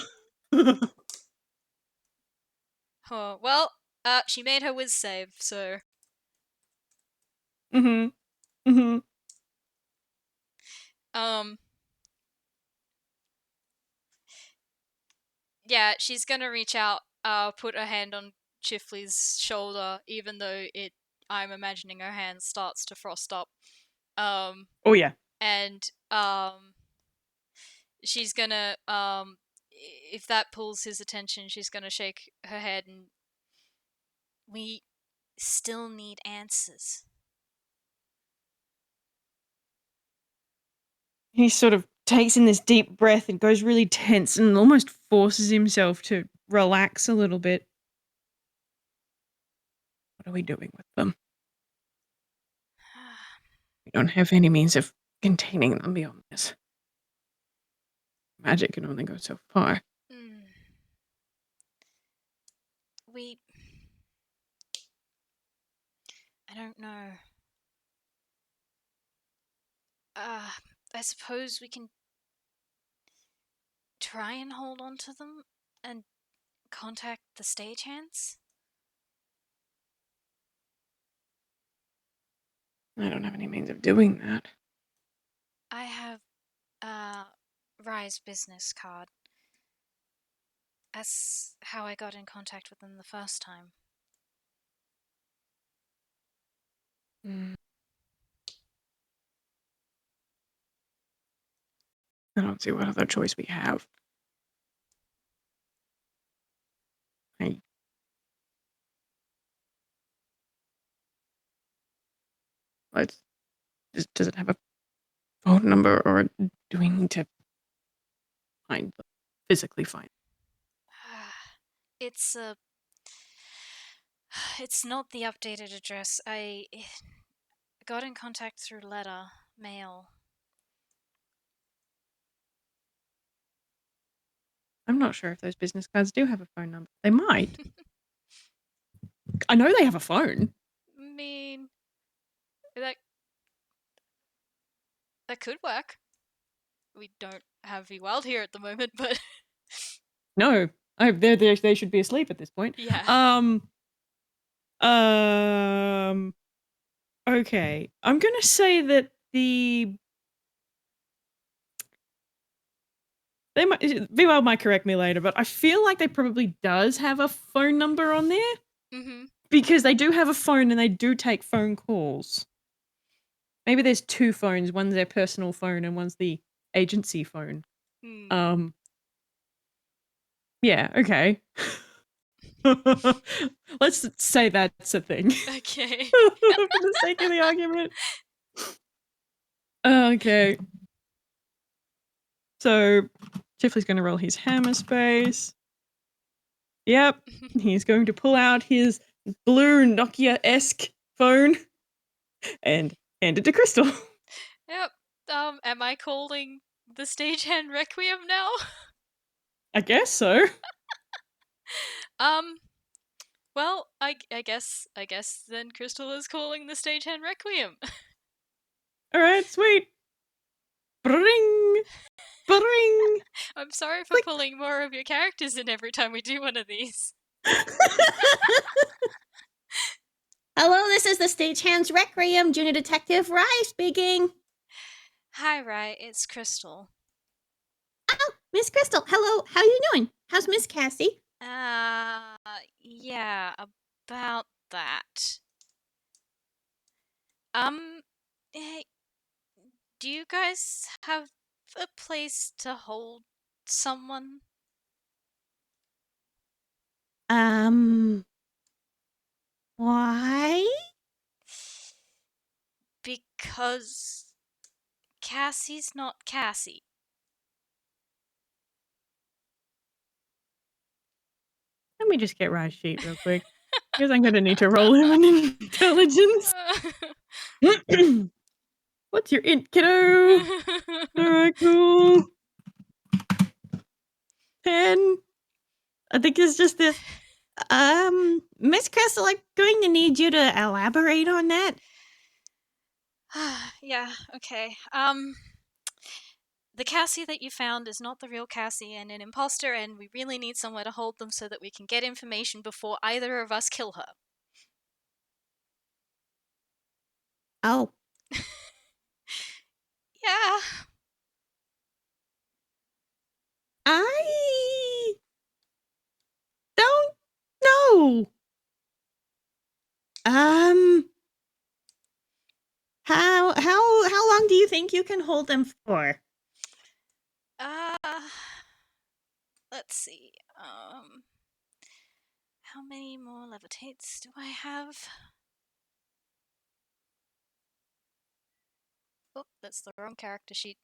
Oh, well, she made her whiz save, so. Mm-hmm. Mm-hmm. Yeah, she's gonna reach out, put her hand on Chifley's shoulder, even though I'm imagining her hand starts to frost up. Oh yeah. And she's gonna if that pulls his attention, she's gonna shake her head and we still need answers. He sort of takes in this deep breath and goes really tense and almost forces himself to relax a little bit. What are we doing with them? We don't have any means of containing them beyond this. Magic can only go so far. I don't know. I suppose we can try and hold on to them and contact the stagehands? I don't have any means of doing that. I have Rye's business card. That's how I got in contact with them the first time. I don't see what other choice we have. Does it have a phone number, or do we need to physically find? It's not the updated address. I got in contact through mail. I'm not sure if those business cards do have a phone number. They might. I know they have a phone. I mean, that could work. We don't have Wild here at the moment, but No, they should be asleep at this point. yeah. Okay, I'm gonna say that Vival might correct me later, but I feel like they probably does have a phone number on there. Mm-hmm. Because they do have a phone and they do take phone calls. Maybe there's 2 phones. One's their personal phone and one's the agency phone. Yeah, okay. Let's say that's a thing. Okay. For the sake of the argument. Okay. So, Chifley's going to roll his hammer space. Yep. He's going to pull out his blue Nokia-esque phone and hand it to Crystal. Yep. Am I calling the Stagehand Requiem now? I guess so. Well, I guess then Crystal is calling the Stagehand Requiem. All right, sweet. Bring. Bring. I'm sorry for Click. pulling more of your characters in every time we do one of these. Hello, this is the Stagehand's Requiem, Junior Detective Rye speaking. Hi, Rye, it's Crystal. Oh, Miss Crystal, hello, how you doing? How's Miss Cassie? Yeah, about that. Hey, do you guys have a place to hold someone? Why? Because Cassie's not Cassie. Let me just get Rye's sheet real quick. Because I'm going to need to roll him an intelligence. What's your int, kiddo? Alright, cool. 10. I think it's just the... Miss Crystal, I'm going to need you to elaborate on that. Yeah, okay. The Cassie that you found is not the real Cassie and an imposter, and we really need somewhere to hold them so that we can get information before either of us kill her. Oh. Yeah. I don't know. How long do you think you can hold them for? Let's see. How many more levitates do I have? Oh, that's the wrong character sheet.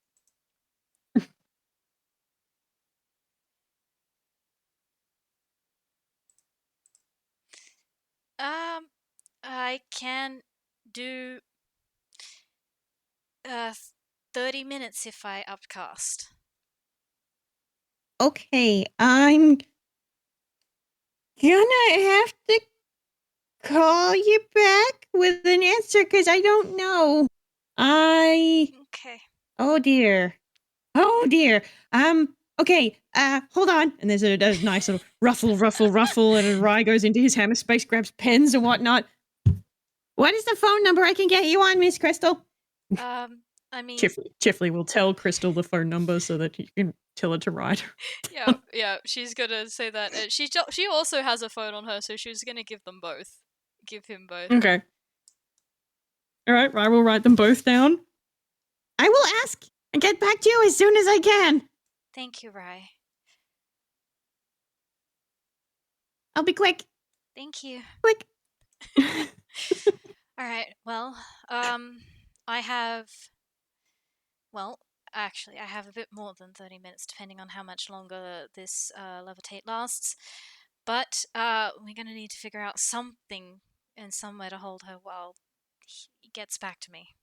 I can do 30 minutes if I upcast. Okay, I'm gonna have to call you back with an answer because I don't know. Okay. Oh dear. Oh dear. Okay, hold on. And there's a nice little ruffle, and Rye goes into his hammer space, grabs pens and whatnot. What is the phone number I can get you on, Miss Crystal? I mean... Chifley will tell Crystal the phone number so that you can tell it to Rye. Yeah, she's gonna say that. She also has a phone on her, so she's gonna give them both. Give him both. Okay. Alright, Rye will write them both down. I will ask and get back to you as soon as I can. Thank you, Rye. I'll be quick. Thank you. Quick. Alright, well, actually, I have a bit more than 30 minutes, depending on how much longer this levitate lasts. But we're gonna need to figure out something and somewhere to hold her while he gets back to me.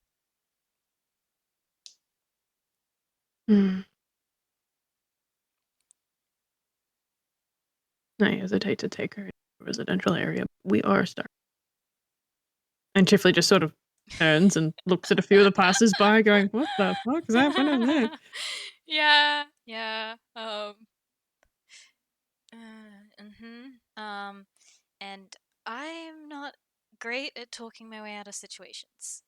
I hesitate to take her into a residential area. We are starting. And Chifley just sort of turns and looks at a few of the passers-by going, what the fuck is happening there? Yeah. And I'm not great at talking my way out of situations.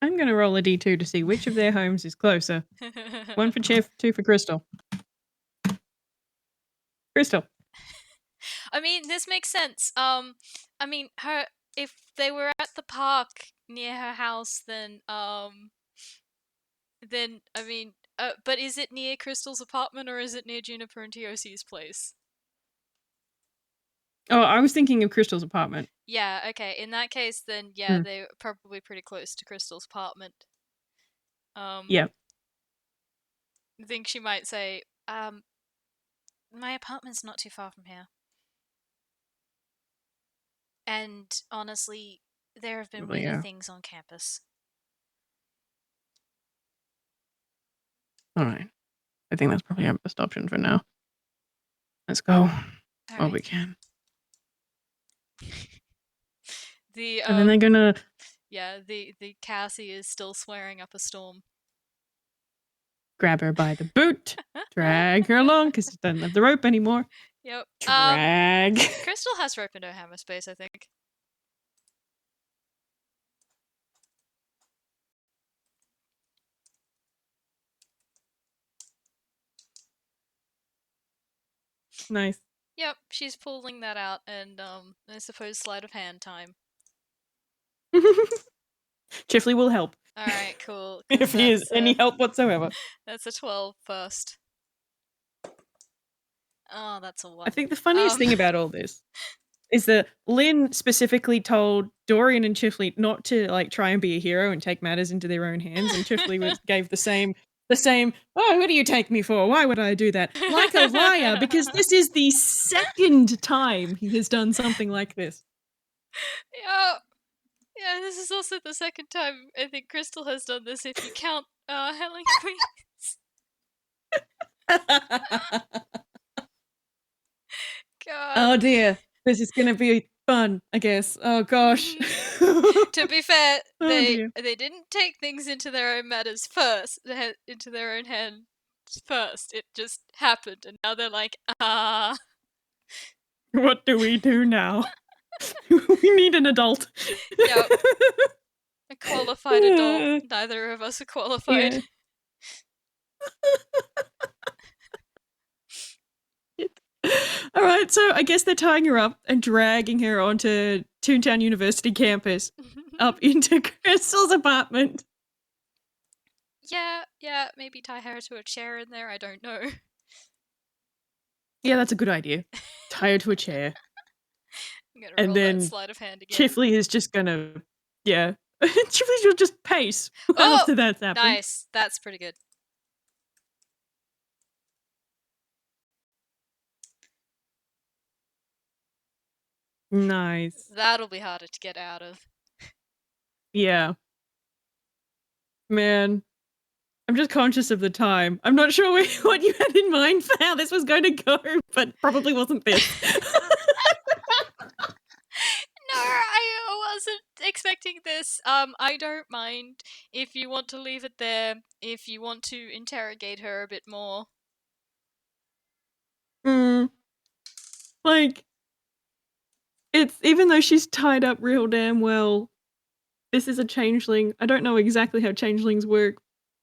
I'm going to roll a d2 to see which of their homes is closer. 1 for Chif, 2 for Crystal. Crystal. I mean, this makes sense. if they were at the park near her house, then I mean, but is it near Crystal's apartment or is it near Juniper and TOC's place? Oh, I was thinking of Crystal's apartment. Yeah, okay. In that case, then yeah, Hmm. they're probably pretty close to Crystal's apartment. Yeah. I think she might say, my apartment's not too far from here. And honestly, there have been Probably, weirder yeah. things on campus. All right. I think that's probably our best option for now. Let's go while we can. The And then they're gonna yeah, the Cassie is still swearing up a storm. grab her by the boot, drag her along because she doesn't have the rope anymore. Yep. Drag. Crystal has rope in her hammer space, I think. Nice. Yep, she's pulling that out, and I suppose sleight of hand time. Chifley will help. Alright, cool. If he is any help whatsoever. That's a 12 first. Oh, that's a 1. I think the funniest thing about all this is that Lynn specifically told Dorian and Chifley not to like try and be a hero and take matters into their own hands, and Chifley gave the same, oh, what do you take me for? Why would I do that? Like a liar, because this is the second time he has done something like this. Yeah, this is also the second time I think Crystal has done this if you count Helen Queens. God. Oh dear. This is gonna be fun, I guess. Oh gosh. To be fair, they dear. didn't take things into their own matters first, into their own hands first. It just happened, and now they're like, What do we do now? We need an adult. Yep. A qualified adult. Neither of us are qualified. Yeah. All right, so I guess they're tying her up and dragging her onto Toontown University campus up into Crystal's apartment. Yeah, maybe tie her to a chair in there, I don't know. Yeah, that's a good idea. Tie her to a chair. I'm gonna and roll then that sleight of hand again. Chifley is just gonna, yeah. Chifley will just pace after that's happened. Nice. That's pretty good. Nice. That'll be harder to get out of. Yeah. Man, I'm just conscious of the time. I'm not sure what you had in mind for how this was going to go, but probably wasn't this. No, I wasn't expecting this. I don't mind if you want to leave it there, if you want to interrogate her a bit more. Like, it's, even though she's tied up real damn well, this is a changeling. I don't know exactly how changelings work,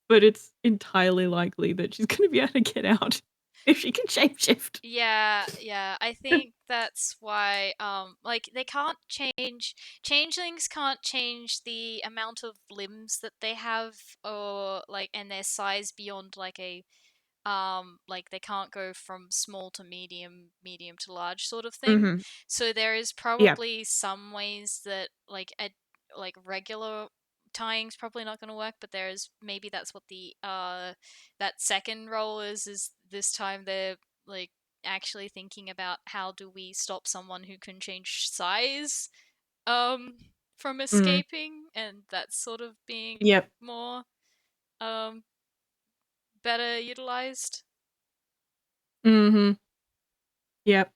but it's entirely likely that she's going to be able to get out if she can shapeshift. Yeah, I think that's why, like, they can't changelings can't change the amount of limbs that they have, or, like, and their size beyond, like, like, they can't go from small to medium to large sort of thing. Mm-hmm. So there is probably some ways that, like, regular tying's probably not going to work, but maybe that's what the that second role is this time they're like actually thinking about how do we stop someone who can change size from escaping, and that's sort of being more better utilized. Mm-hmm. Yep.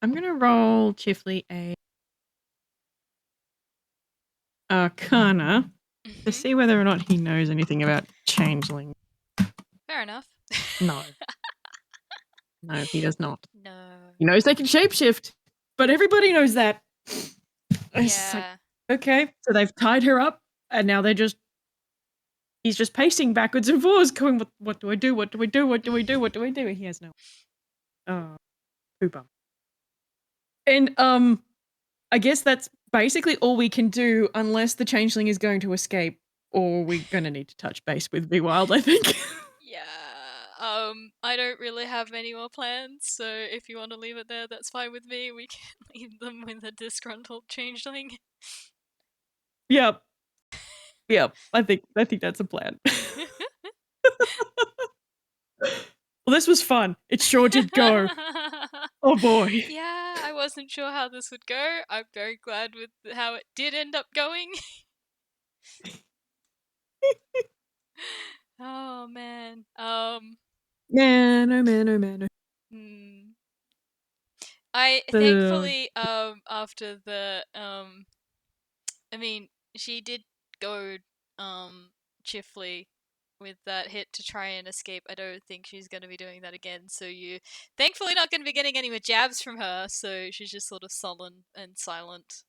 I'm gonna roll Chifley a Arcana to see whether or not he knows anything about changeling. Fair enough. No. No, he does not. No. He knows they can shapeshift, but everybody knows that. It's Yeah. like, okay, so they've tied her up, and now he's just pacing backwards and forwards, going, what do I do? What do I do? What do I do? What do I do? He has no. Oh. Poo bum. And I guess that's basically all we can do unless the changeling is going to escape, or we're gonna need to touch base with Be Wild, I think. Yeah. I don't really have any more plans, so if you want to leave it there, that's fine with me. We can leave them with a disgruntled changeling. Yep. I think that's a plan. Well, this was fun. It sure did go. Oh boy. Yeah, I wasn't sure how this would go. I'm very glad with how it did end up going. Oh man. Man, oh man, oh man. Hmm. I Uh, thankfully after the I mean, she did go Chifley with that hit to try and escape. I don't think she's going to be doing that again. So you thankfully not going to be getting any more jabs from her. So she's just sort of sullen and silent.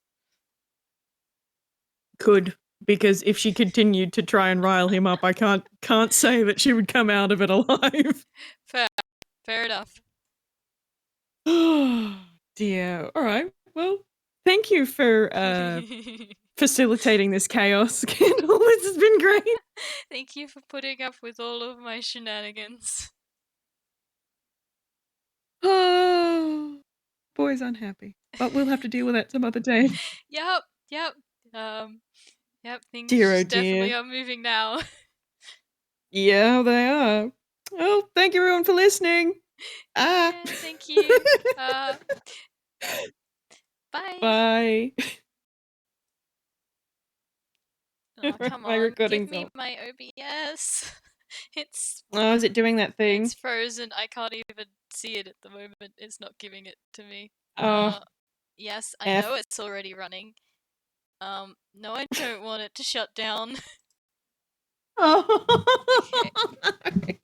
Could, because if she continued to try and rile him up, I can't say that she would come out of it alive. Fair enough. Oh dear. All right. Well, thank you for facilitating this chaos, Candle. This has been great. Thank you for putting up with all of my shenanigans. Oh, boy's unhappy, but we'll have to deal with that some other day. Yep. Things Dear, oh definitely dear. are moving now. Yeah, they are. Well, thank you everyone for listening. Yeah, thank you. Bye. Bye. Oh, come My on. recording's Give me off. my OBS. It's Oh, is it doing that thing? It's frozen. I can't even see it at the moment. It's not giving it to me. Oh, Yes, I F. know it's already running. No, I don't want it to shut down. Oh. Okay.